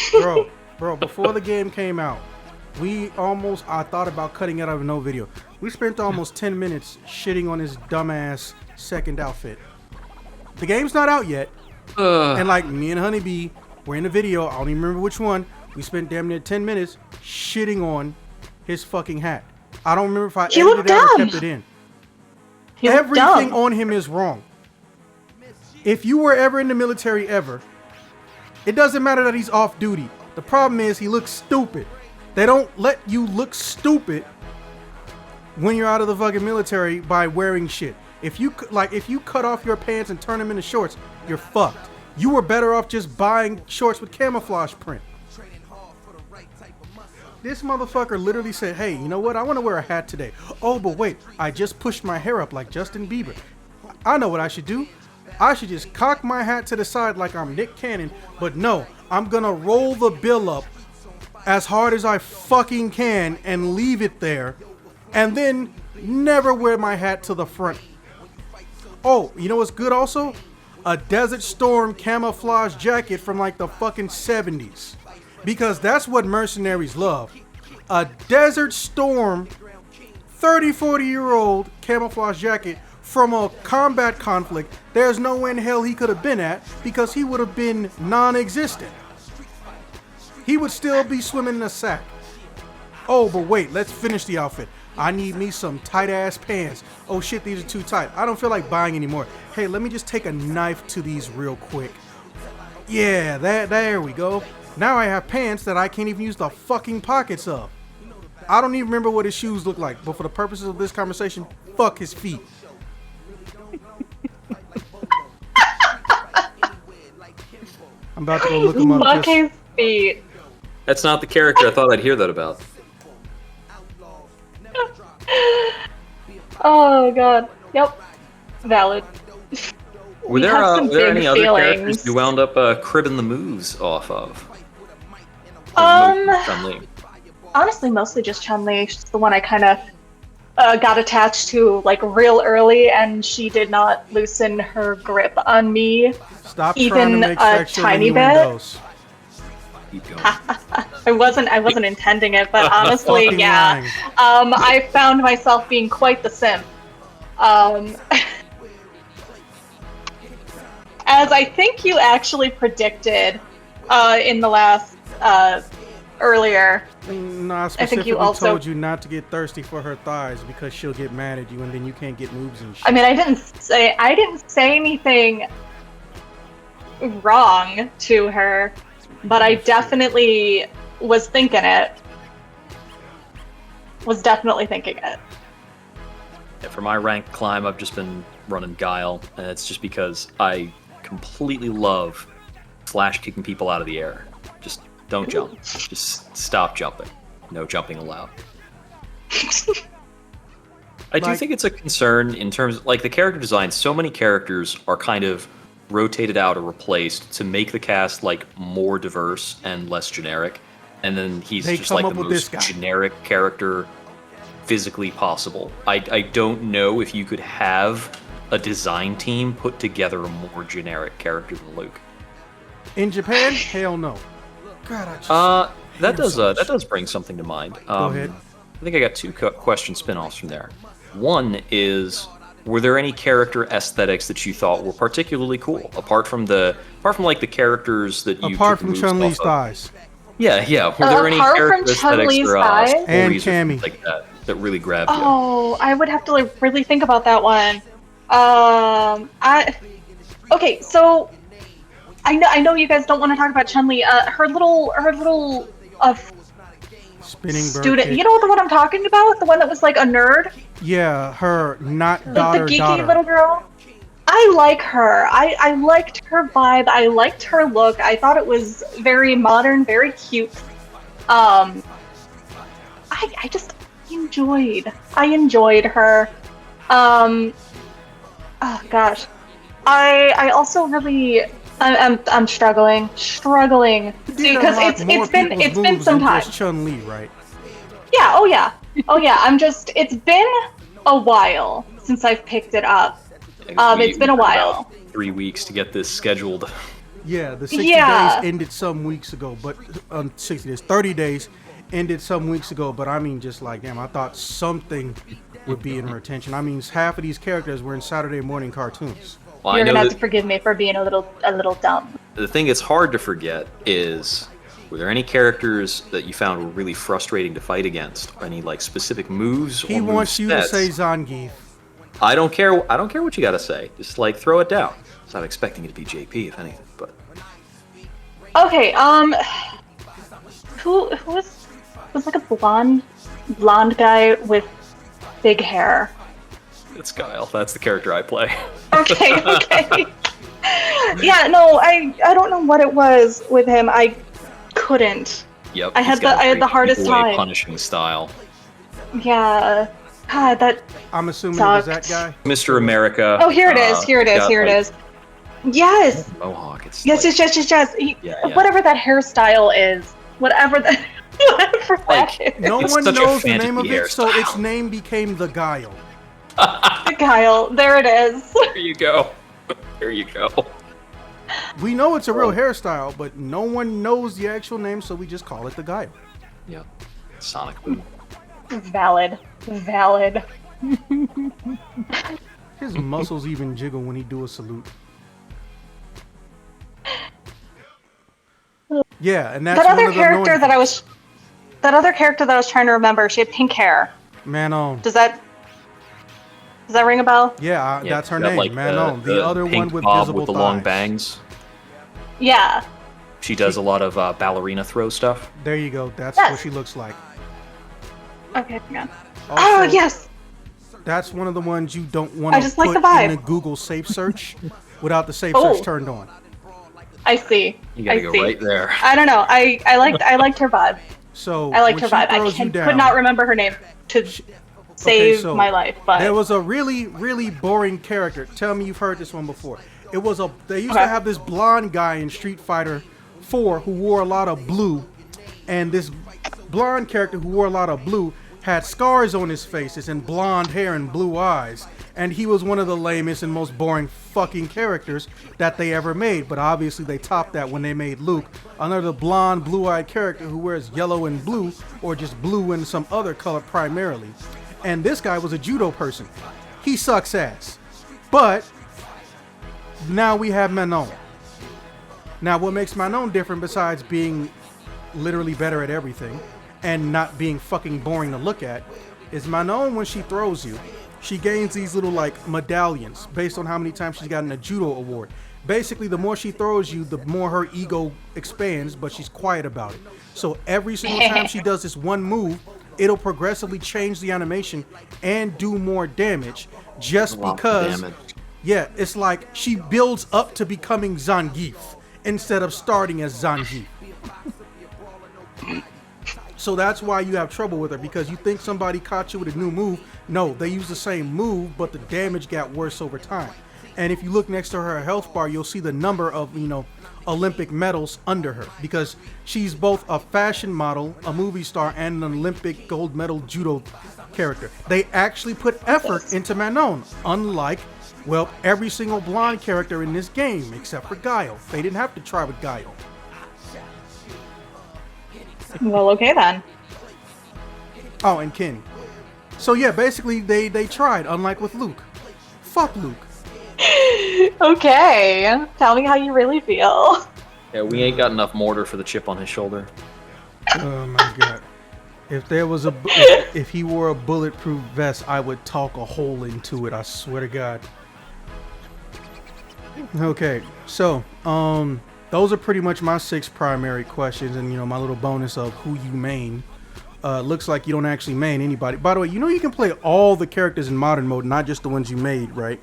Bro, before the game came out, I thought about cutting it out of no video. We spent almost 10 minutes shitting on his dumbass second outfit. The game's not out yet. And like me and Honeybee were in a video, I don't even remember which one. We spent damn near 10 minutes shitting on his fucking hat. I don't remember if I edited it out or kept it in. Everything on him is wrong. If you were ever in the military ever, it doesn't matter that he's off duty. The problem is he looks stupid. They don't let you look stupid when you're out of the fucking military by wearing shit. If you cut off your pants and turn them into shorts, you're fucked. You were better off just buying shorts with camouflage print. This motherfucker literally said, hey, you know what? I want to wear a hat today. Oh, but wait, I just pushed my hair up like Justin Bieber. I know what I should do. I should just cock my hat to the side like I'm Nick Cannon. But no, I'm going to roll the bill up as hard as I fucking can and leave it there. And then never wear my hat to the front. Oh, you know what's good also? A Desert Storm camouflage jacket from like the fucking 70s. Because that's what mercenaries love. A Desert Storm 40-year-old camouflage jacket from a combat conflict there's no way in hell he could have been at, because he would have been non-existent. He would still be swimming in a sack. Oh, but wait, let's finish the outfit. I need me some tight-ass pants. Oh shit, these are too tight. I don't feel like buying anymore. Hey, let me just take a knife to these real quick. Yeah, there we go. Now I have pants that I can't even use the fucking pockets of. I don't even remember what his shoes look like, but for the purposes of this conversation, fuck his feet. I'm about to go look him up. Fuck his feet. That's not the character I thought I'd hear that about. Oh god. Yep. Valid. Were there any other characters you wound up cribbing the moves off of? Chun-Li. Honestly, mostly just Chun-Li. She's the one I kind of got attached to like real early, and she did not loosen her grip on me. Stop even trying to make a tiny bit. Keep going. I wasn't intending it, but honestly, Fucking yeah. lying. I found myself being quite the simp. As I think you actually predicted in the last earlier. No, I I think specifically you also told you not to get thirsty for her thighs because she'll get mad at you and then you can't get moves and shit. I mean, I didn't say anything wrong to her, but I definitely was thinking it. Was definitely thinking it. Yeah, for my rank climb, I've just been running Guile, and it's just because I completely love flash kicking people out of the air. Just don't jump. Just stop jumping. No jumping allowed. I do think it's a concern in terms of, like, the character design. So many characters are kind of rotated out or replaced to make the cast, like, more diverse and less generic. And then he's just like the most generic character physically possible. I don't know if you could have a design team put together a more generic character than Luke. In Japan, hell no. God, I just that does bring something to mind. Go ahead. I think I got two question spin-offs from there. One is, were there any character aesthetics that you thought were particularly cool, apart from like the characters that you apart from Chun-Li's thighs? Yeah. Were there any character aesthetics or and stories Cammy like that really grabbed you? Oh, I would have to like really think about that one. Okay, so I know you guys don't want to talk about Chun-Li. Her little spinning bird student. kick. You know the one I'm talking about? The one that was like a nerd? Yeah, her not The daughter. geeky little girl? I like her. I liked her vibe. I liked her look. I thought it was very modern, very cute. I just enjoyed her. Oh gosh. I also really I'm struggling because it's been some time. Chun-Li, right? Yeah. Oh yeah. It's been a while since I've picked it up. It's been a while. 3 weeks to get this scheduled. Yeah, the 60 days ended some weeks ago, but 30 days ended some weeks ago. But I mean, just like, damn, I thought something would be in her attention. I mean, half of these characters were in Saturday morning cartoons. Well, You're gonna have to forgive me for being a little dumb. The thing that's hard to forget is, were there any characters that you found were really frustrating to fight against? Or any like specific moves? He or wants you to sets? say Zangief. I don't care what you gotta say. Just like throw it down. So I'm expecting it to be JP, if anything. But okay, who was like a blonde guy with big hair? It's Guile. That's the character I play. Okay. Yeah, no, I don't know what it was with him. I couldn't. Yep. I had the hardest time. Punishing style. Yeah. God, that I'm assuming sucked. it was that guy. Mr. America. Oh, here it is. Here it is. Yes. Mohawk. It's yes. Whatever that hairstyle is. Whatever that is. No it's one such a knows the name of it, hairstyle. so its name became the Guile. The Guile. There it is. There you go. We know it's a real hairstyle, but no one knows the actual name, so we just call it the Guile. Yep. Sonic Boom. Valid. His muscles even jiggle when he do a salute. Yeah, and that's that one other of the character that I was trying to remember. She had pink hair. Manon. Does that ring a bell? Yeah, that's her name, like Manon. The other pink one with bob visible with the thighs. long bangs. Yeah. She does a lot of ballerina throw stuff. There you go. That's what she looks like. Okay, yeah. Also, Oh yes. That's one of the ones you don't want to just like put the vibe. in a Google safe search without the safe search turned on. I see. You gotta go right there. I don't know. I liked her vibe. So I liked her vibe. I could not remember her name to save my life. But there was a really, really boring character. Tell me you've heard this one before. They used to have this blonde guy in Street Fighter 4 who wore a lot of blue, and this blonde character who wore a lot of blue had scars on his face and blonde hair and blue eyes, and he was one of the lamest and most boring fucking characters that they ever made. But obviously they topped that when they made Luke, another blonde, blue-eyed character who wears yellow and blue, or just blue and some other color primarily. And this guy was a judo person. He sucks ass. But now we have Manon. Now what makes Manon different, besides being literally better at everything and not being fucking boring to look at, is Manon, when she throws you, she gains these little like medallions based on how many times she's gotten a judo award. Basically, the more she throws you, the more her ego expands, but she's quiet about it. So every single time she does this one move, it'll progressively change the animation and do more damage, just because yeah, it's like she builds up to becoming Zangief instead of starting as Zangief. So that's why you have trouble with her, because you think somebody caught you with a new move. No, they use the same move, but the damage got worse over time. And if you look next to her health bar, you'll see the number of, Olympic medals under her, because she's both a fashion model, a movie star, and an Olympic gold medal judo character. They actually put effort into Manon, unlike, well, every single blonde character in this game, except for Guile. They didn't have to try with Guile. Well, okay then. Oh, and Kenny. So yeah, basically they tried, unlike with Luke. Fuck Luke. Okay, tell me how you really feel. Yeah, we ain't got enough mortar for the chip on his shoulder. Oh my god. If there was if he wore a bulletproof vest, I would talk a hole into it, I swear to God. Okay, so those are pretty much my 6 primary questions, and my little bonus of who you main. Looks like you don't actually main anybody. By the way, you can play all the characters in modern mode, not just the ones you made, right?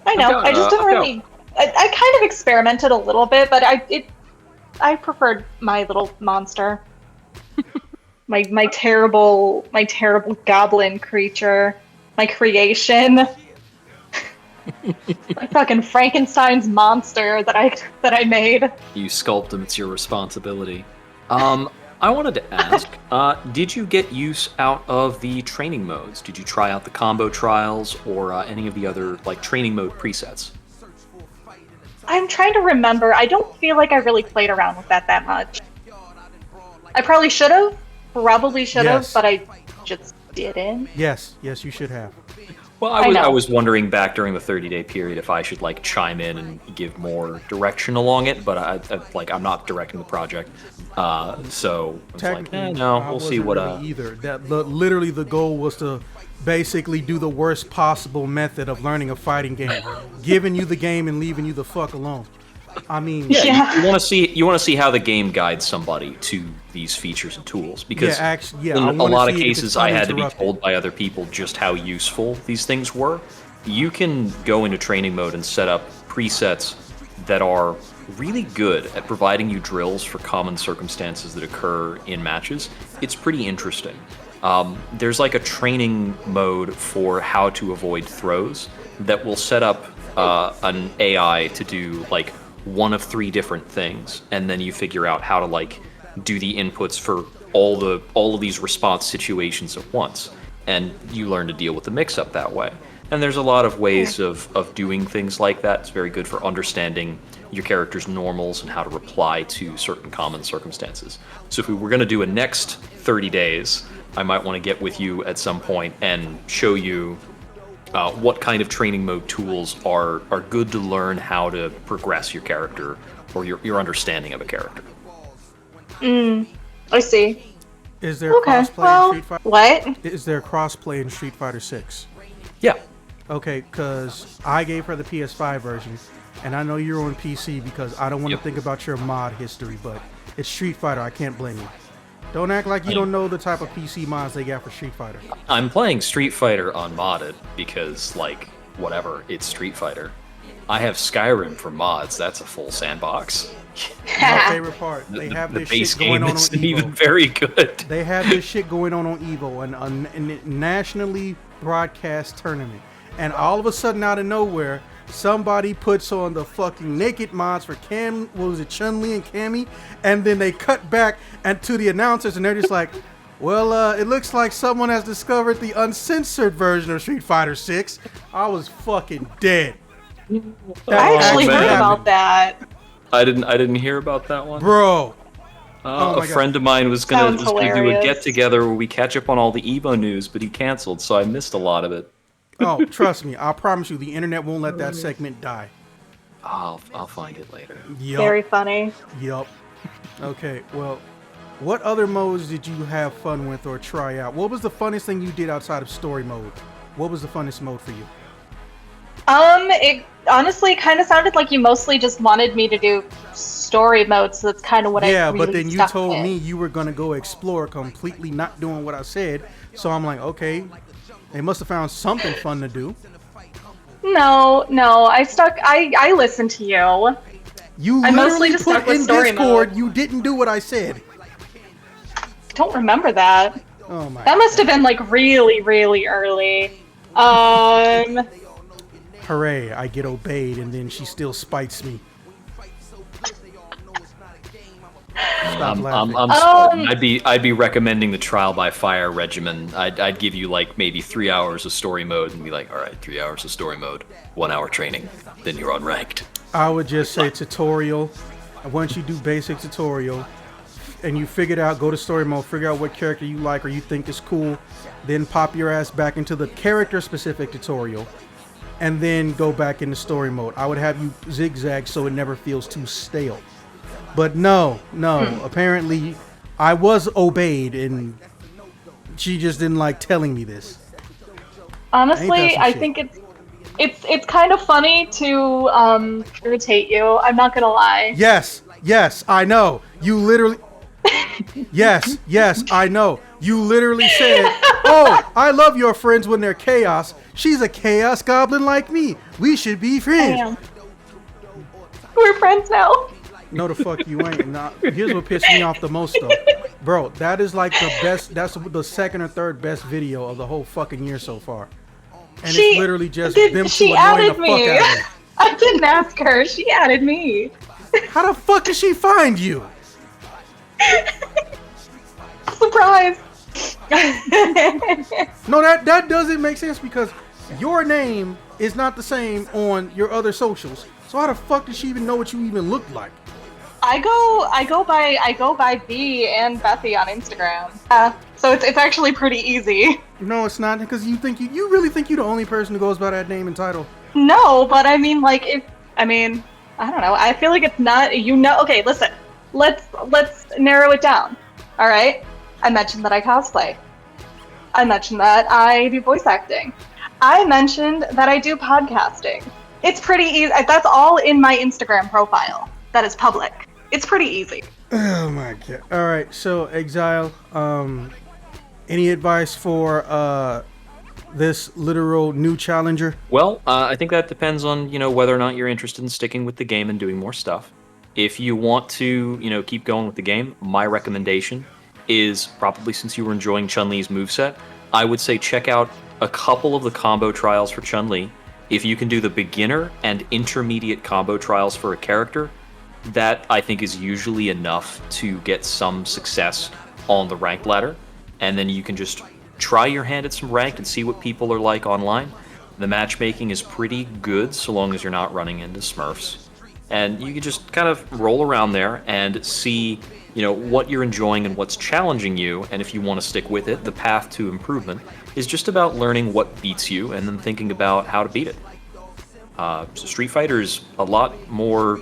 I know. I just didn't really. I kind of experimented a little bit, but I preferred my little monster, my terrible goblin creature, my creation. My fucking Frankenstein's monster that I made. You sculpt them, it's your responsibility. I wanted to ask, did you get use out of the training modes? Did you try out the combo trials or any of the other training mode presets? I'm trying to remember. I don't feel like I really played around with that much. I probably should have. Yes. But I just didn't. Yes, you should have. Well, I was wondering back during the 30-day period if I should chime in and give more direction along it, but I'm not directing the project, so I was like, no, we'll see what. Really either that literally the goal was to basically do the worst possible method of learning a fighting game, giving you the game and leaving you the fuck alone. I mean, you want to see how the game guides somebody to these features and tools, because in a lot of cases I had to be told by other people just how useful these things were. You can go into training mode and set up presets that are really good at providing you drills for common circumstances that occur in matches. It's pretty interesting. There's a training mode for how to avoid throws that will set up an AI to do one of 3 different things, and then you figure out how to do the inputs for all of these response situations at once, and you learn to deal with the mix-up that way. And there's a lot of ways of doing things like that. It's very good for understanding your character's normals and how to reply to certain common circumstances. So if we were going to do a next 30 days, I might want to get with you at some point and show you what kind of training mode tools are good to learn how to progress your character or your understanding of a character. I see. Is there crossplay in Street Fighter? What? Is there crossplay in Street Fighter 6? Yeah. Okay, because I gave her the PS5 version, and I know you're on PC because I don't want to think about your mod history, but it's Street Fighter. I can't blame you. Don't act like you don't know the type of PC mods they got for Street Fighter. I'm playing Street Fighter unmodded because, whatever, it's Street Fighter. I have Skyrim for mods. That's a full sandbox. My favorite part. They have this shit going on isn't Evo. even very good. They have this shit going on Evo, and a nationally broadcast tournament. And all of a sudden, out of nowhere, somebody puts on the fucking naked mods for chun-li and Cammy, and then they cut back and to the announcers, and they're just like, well, it looks like someone has discovered the uncensored version of Street Fighter 6. I was fucking dead. I actually heard about that. I didn't hear about that one. Bro. A friend of mine was gonna do a hilarious. get-together where we catch up on all the Evo news, but he canceled, so I missed a lot of it. Oh, trust me. I promise you, the internet won't let that segment die. I'll find it later. Yup. Very funny. Yup. Okay, well, what other modes did you have fun with or try out? What was the funnest thing you did outside of story mode? What was the funnest mode for you? It honestly kind of sounded like you mostly just wanted me to do story mode, so that's kind of what I really but then you stuck told with. me you were going to go explore completely not doing what I said. So I'm like, okay, they must have found something fun to do. No, I listened to you. You I literally mostly just put stuck with in story Discord, mode. you didn't do what I said. don't remember that. Oh my. That must have been like really, really early. Hooray! I get obeyed, and then she still spites me. Stop laughing. I'm sorry. I'd be recommending the trial by fire regimen. I'd give you like maybe 3 hours of story mode and be like, all right, 3 hours of story mode, 1 hour training, then you're unranked. I would just say tutorial. Once you do basic tutorial and you figure it out, go to story mode, figure out what character you like or you think is cool, then pop your ass back into the character specific tutorial and then go back into story mode. I would have you zigzag so it never feels too stale. But no, apparently I was obeyed and she just didn't like telling me this. Honestly, I think it's kind of funny to irritate you. I'm not gonna lie. Yes, I know. You literally Yes, I know. You literally said, "Oh, I love your friends when they're chaos. She's a chaos goblin like me. We should be friends." Damn. We're friends now. No, the fuck you ain't. Nah, here's what pissed me off the most though. Bro, that is like the best, that's the second or third best video of the whole fucking year so far. And it's literally just them two annoying the fuck out of me. I didn't ask her. She added me. How the fuck did she find you? Surprise. No, that doesn't make sense because your name is not the same on your other socials. So how the fuck did she even know what you even looked like? I go by B and Bethy on Instagram. So it's actually pretty easy. No, it's not, because you really think you're the only person who goes by that name and title. No, but I mean, like, I don't know. I feel like it's not, okay, listen. Let's narrow it down. All right? I mentioned that I cosplay. I mentioned that I do voice acting. I mentioned that I do podcasting. It's pretty easy. That's all in my Instagram profile that is public. It's pretty easy. Oh my god. All right, so Exile, any advice for this literal new challenger? Well, I think that depends on, whether or not you're interested in sticking with the game and doing more stuff. If you want to, keep going with the game, my recommendation is, probably since you were enjoying Chun-Li's moveset, I would say check out a couple of the combo trials for Chun-Li. If you can do the beginner and intermediate combo trials for a character, that I think is usually enough to get some success on the rank ladder. And then you can just try your hand at some ranked and see what people are like online. The matchmaking is pretty good so long as you're not running into Smurfs. And you can just kind of roll around there and see, what you're enjoying and what's challenging you. And if you want to stick with it, the path to improvement is just about learning what beats you and then thinking about how to beat it. So Street Fighter is a lot more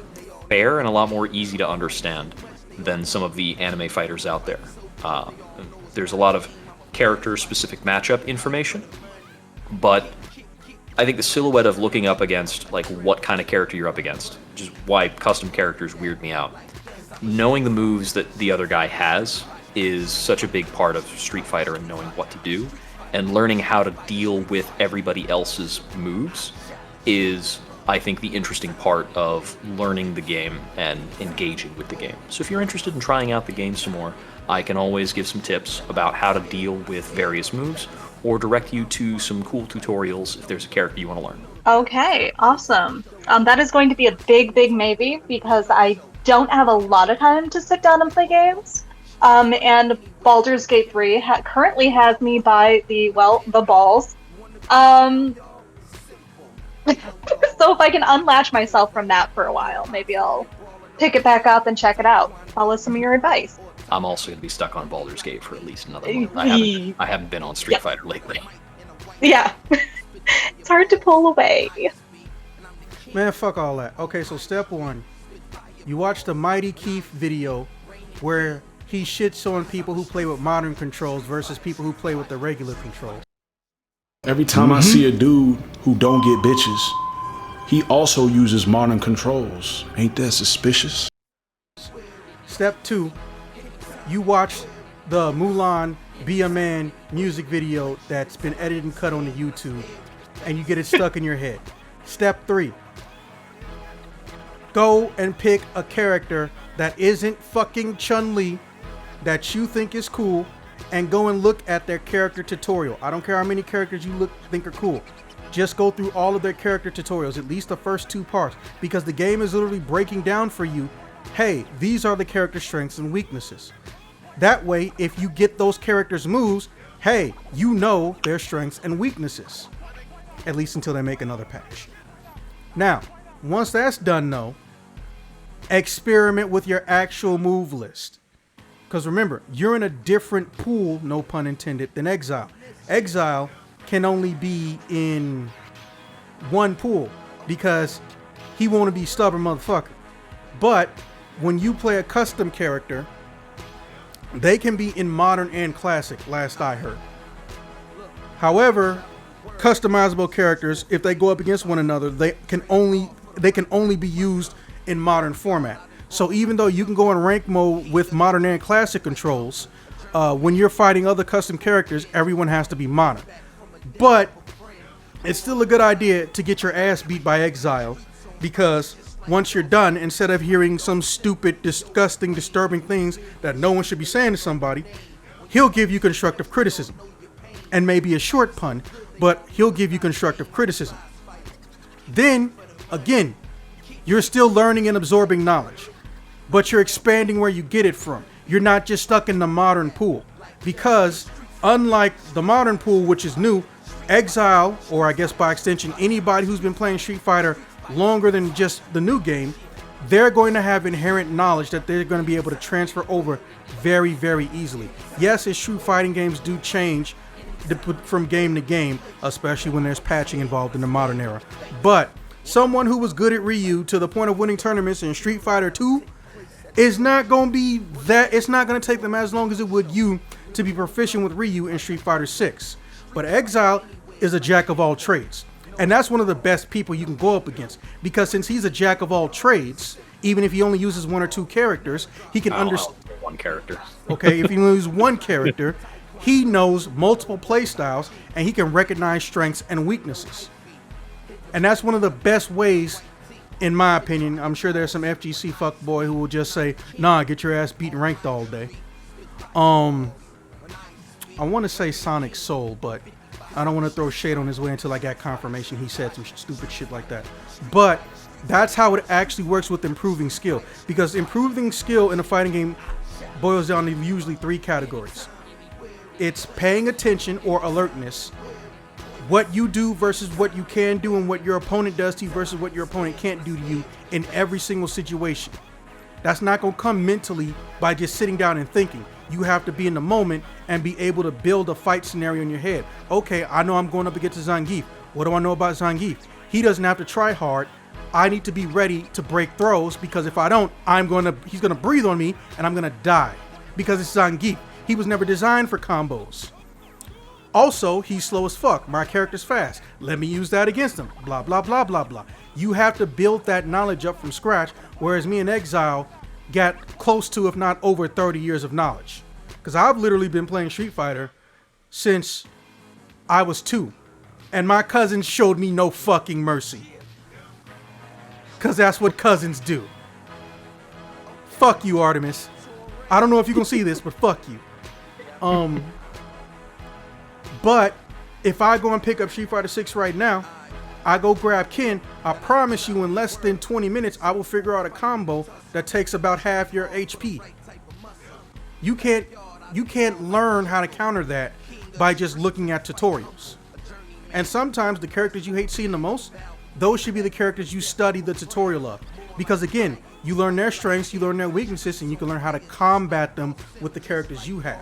fair and a lot more easy to understand than some of the anime fighters out there. There's a lot of character-specific matchup information, but I think the silhouette of looking up against, like, what kind of character you're up against, which is why custom characters weird me out. Knowing the moves that the other guy has is such a big part of Street Fighter and knowing what to do, and learning how to deal with everybody else's moves is, I think, the interesting part of learning the game and engaging with the game. So if you're interested in trying out the game some more, I can always give some tips about how to deal with various moves, or direct you to some cool tutorials if there's a character you want to learn. Okay, awesome. That is going to be a big, big maybe, because I don't have a lot of time to sit down and play games. And Baldur's Gate 3 currently has me by the balls. So if I can unlatch myself from that for a while, maybe I'll pick it back up and check it out. Follow some of your advice. I'm also going to be stuck on Baldur's Gate for at least another month. I haven't been on Street Fighter lately. Yeah. It's hard to pull away. Man, fuck all that. Okay, so step one. You watch the Mighty Keith video where he shits on people who play with modern controls versus people who play with the regular controls. Every time I see a dude who don't get bitches, he also uses modern controls. Ain't that suspicious? Step two, you watch the Mulan Be a Man music video that's been edited and cut onto YouTube, and you get it stuck in your head. Step three, go and pick a character that isn't fucking Chun-Li, that you think is cool and go and look at their character tutorial. I don't care how many characters you think are cool. Just go through all of their character tutorials, at least the first 2 parts, because the game is literally breaking down for you, hey, these are the character strengths and weaknesses. That way, if you get those characters' moves, hey, you know their strengths and weaknesses. At least until they make another patch. Now, once that's done though, experiment with your actual move list. Because remember, you're in a different pool, no pun intended, than Exile. Exile can only be in one pool because he won't be stubborn motherfucker. But when you play a custom character, they can be in modern and classic, last I heard. However, customizable characters, if they go up against one another, they can only be used in modern format. So even though you can go in rank mode with modern and classic controls, when you're fighting other custom characters, everyone has to be modern. But it's still a good idea to get your ass beat by Exile, because once you're done, instead of hearing some stupid, disgusting, disturbing things that no one should be saying to somebody, he'll give you constructive criticism. And maybe a short pun, but he'll give you constructive criticism. Then, again, you're still learning and absorbing knowledge, but you're expanding where you get it from. You're not just stuck in the modern pool, because unlike the modern pool, which is new, Exile, or I guess by extension, anybody who's been playing Street Fighter longer than just the new game, they're going to have inherent knowledge that they're going to be able to transfer over very, very easily. Yes, as true fighting games do change from game to game, especially when there's patching involved in the modern era. But someone who was good at Ryu to the point of winning tournaments in Street Fighter 2 is not going to be that. It's not going to take them as long as it would you to be proficient with Ryu in Street Fighter 6. But Exile is a jack of all trades. And that's one of the best people you can go up against, because since he's a jack of all trades, even if he only uses 1 or 2 characters, he can understand. One character. Okay, if he only uses 1 character, he knows multiple play styles and he can recognize strengths and weaknesses. And that's one of the best ways, in my opinion. I'm sure there's some FGC fuckboy who will just say, nah, get your ass beaten ranked all day. I want to say Sonic Soul, but I don't want to throw shade on his way until I got confirmation he said some stupid shit like that. But that's how it actually works with improving skill. Because improving skill in a fighting game boils down to usually 3 categories. It's paying attention or alertness, what you do versus what you can do, and what your opponent does to you versus what your opponent can't do to you in every single situation. That's not going to come mentally by just sitting down and thinking. You have to be in the moment and be able to build a fight scenario in your head. Okay, I know I'm going up against Zangief. What do I know about Zangief? He doesn't have to try hard. I need to be ready to break throws, because if I don't, he's going to breathe on me and I'm going to die, because it's Zangief. He was never designed for combos. Also, he's slow as fuck. My character's fast. Let me use that against him. Blah, blah, blah, blah, blah. You have to build that knowledge up from scratch, whereas me and Exile got close to, if not over 30 years of knowledge. Because I've literally been playing Street Fighter since I was 2. And my cousins showed me no fucking mercy. Because that's what cousins do. Fuck you, Artemis. I don't know if you can see this, but fuck you. But if I go and pick up Street Fighter 6 right now, I go grab Ken, I promise you in less than 20 minutes, I will figure out a combo that takes about half your HP. You can't learn how to counter that by just looking at tutorials. And sometimes the characters you hate seeing the most, those should be the characters you study the tutorial of. Because again, you learn their strengths, you learn their weaknesses, and you can learn how to combat them with the characters you have.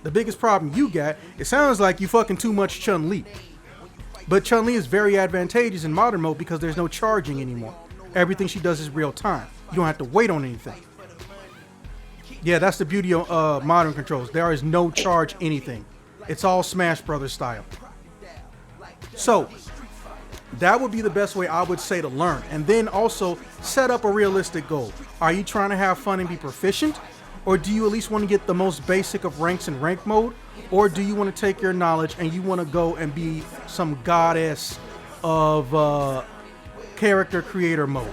The biggest problem you got, it sounds like you fucking too much Chun-Li. But Chun-Li is very advantageous in modern mode because there's no charging anymore. Everything she does is real time. You don't have to wait on anything. Yeah, that's the beauty of modern controls. There is no charge anything. It's all Smash Brothers style. So, that would be the best way I would say to learn. And then also, set up a realistic goal. Are you trying to have fun and be proficient? Or do you at least want to get the most basic of ranks in rank mode? Or do you want to take your knowledge and you want to go and be some goddess of character creator mode?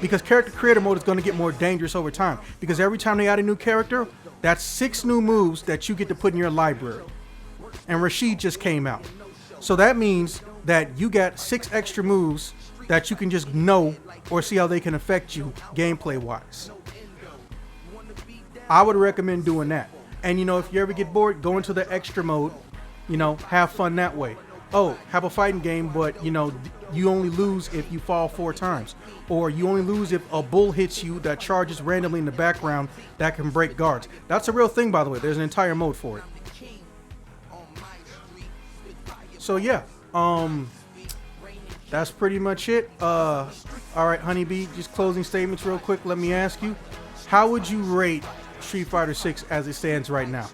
Because character creator mode is going to get more dangerous over time. Because every time they add a new character, That's 6 new moves that you get to put in your library. And Rashid just came out. So that means that you got 6 extra moves that you can just know or see how they can affect you gameplay wise. I would recommend doing that. And you know, if you ever get bored, go into the extra mode, you know, have fun that way. Oh, have a fighting game, but you know, you only lose if you fall 4 times. Or you only lose if a bull hits you that charges randomly in the background that can break guards. That's a real thing, by the way. There's an entire mode for it. So yeah, that's pretty much it. All right, Honeybee, just closing statements real quick. Let me ask you, how would you rate Street Fighter 6 as it stands right now?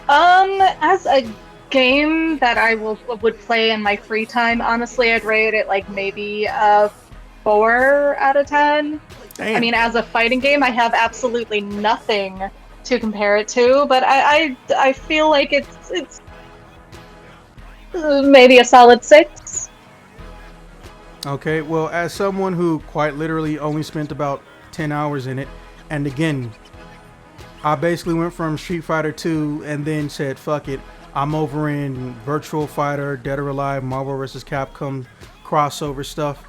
As a game that I would play in my free time, honestly, I'd rate it like maybe a 4 out of 10. Damn. I mean, as a fighting game, I have absolutely nothing to compare it to, but I feel like it's maybe a solid 6. Okay, well, as someone who quite literally only spent about 10 hours in it, and again, I basically went from Street Fighter 2 and then said, fuck it, I'm over in Virtual Fighter, Dead or Alive, Marvel vs. Capcom crossover stuff.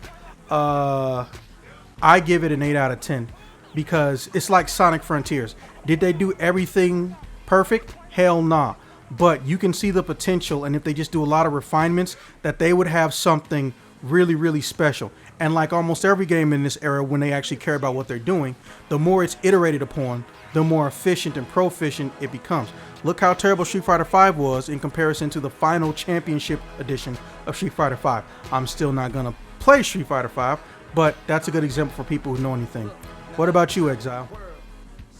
I give it an 8 out of 10 because it's like Sonic Frontiers. Did they do everything perfect? Hell nah. But you can see the potential, and if they just do a lot of refinements, that they would have something really, really special. And like almost every game in this era, when they actually care about what they're doing, the more it's iterated upon, the more efficient and proficient it becomes. Look how terrible Street Fighter V was in comparison to the final championship edition of Street Fighter V. I'm still not going to play Street Fighter V, but that's a good example for people who know anything. What about you, Exile?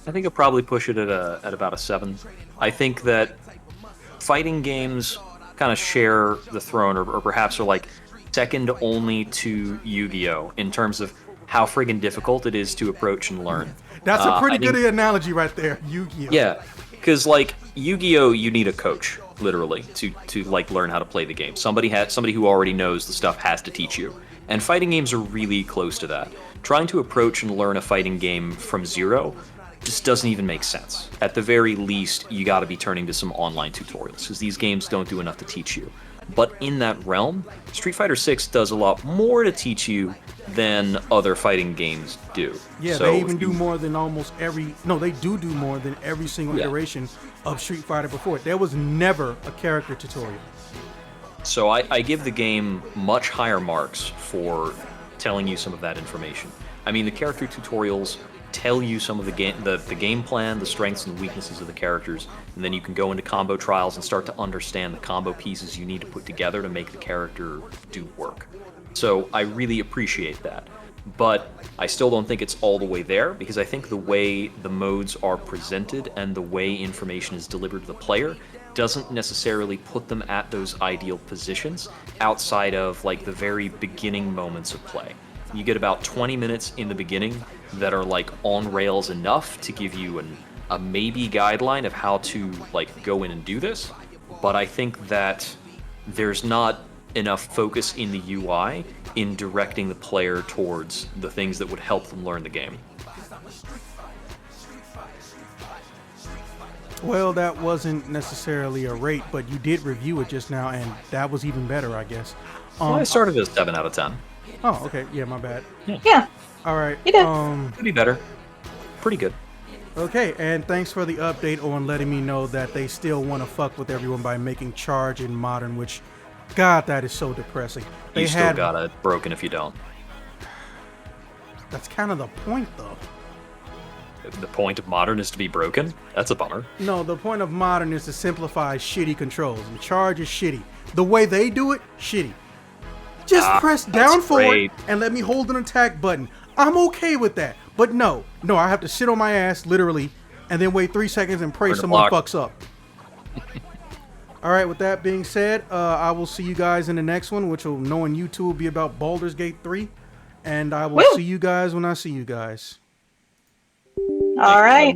I think I'll probably push it at about a 7. I think that fighting games kind of share the throne, or perhaps are like second only to Yu-Gi-Oh! In terms of how friggin' difficult it is to approach and learn. That's a pretty good analogy right there, Yu-Gi-Oh! Yeah, because like Yu-Gi-Oh! You need a coach, literally, to like learn how to play the game. Somebody who already knows the stuff has to teach you. And fighting games are really close to that. Trying to approach and learn a fighting game from zero just doesn't even make sense. At the very least, you got to be turning to some online tutorials, because these games don't do enough to teach you. But in that realm, Street Fighter 6 does a lot more to teach you than other fighting games do. Yeah, so they even do more than almost every... No, they do more than every single iteration of Street Fighter before it. There was never a character tutorial. So I give the game much higher marks for telling you some of that information. I mean, the character tutorials tell you some of the game plan, the strengths and the weaknesses of the characters, and then you can go into combo trials and start to understand the combo pieces you need to put together to make the character do work. So I really appreciate that. But I still don't think it's all the way there, because I think the way the modes are presented and the way information is delivered to the player doesn't necessarily put them at those ideal positions outside of like the very beginning moments of play. You get about 20 minutes in the beginning that are like on rails enough to give you a maybe guideline of how to like go in and do this, but I think that there's not enough focus in the UI in directing the player towards the things that would help them learn the game. Well, that wasn't necessarily a rate, but you did review it just now, and that was even better, I guess. Well, I started as 7 out of 10. Oh, okay. Yeah, my bad. Yeah. All right. You did. Could be better. Pretty good. Okay, and thanks for the update on letting me know that they still want to fuck with everyone by making Charge in Modern, which, God, that is so depressing. You still got it broken if you don't. That's kind of the point, though. The point of Modern is to be broken? That's a bummer. No, the point of Modern is to simplify shitty controls, and Charge is shitty. The way they do it, shitty. Just press down forward and let me hold an attack button. I'm okay with that. But no, I have to sit on my ass, literally, and then wait 3 seconds and pray someone fucks up. All right, with that being said, I will see you guys in the next one, which will, knowing you two, will be about Baldur's Gate 3. And I will see you guys when I see you guys. All right.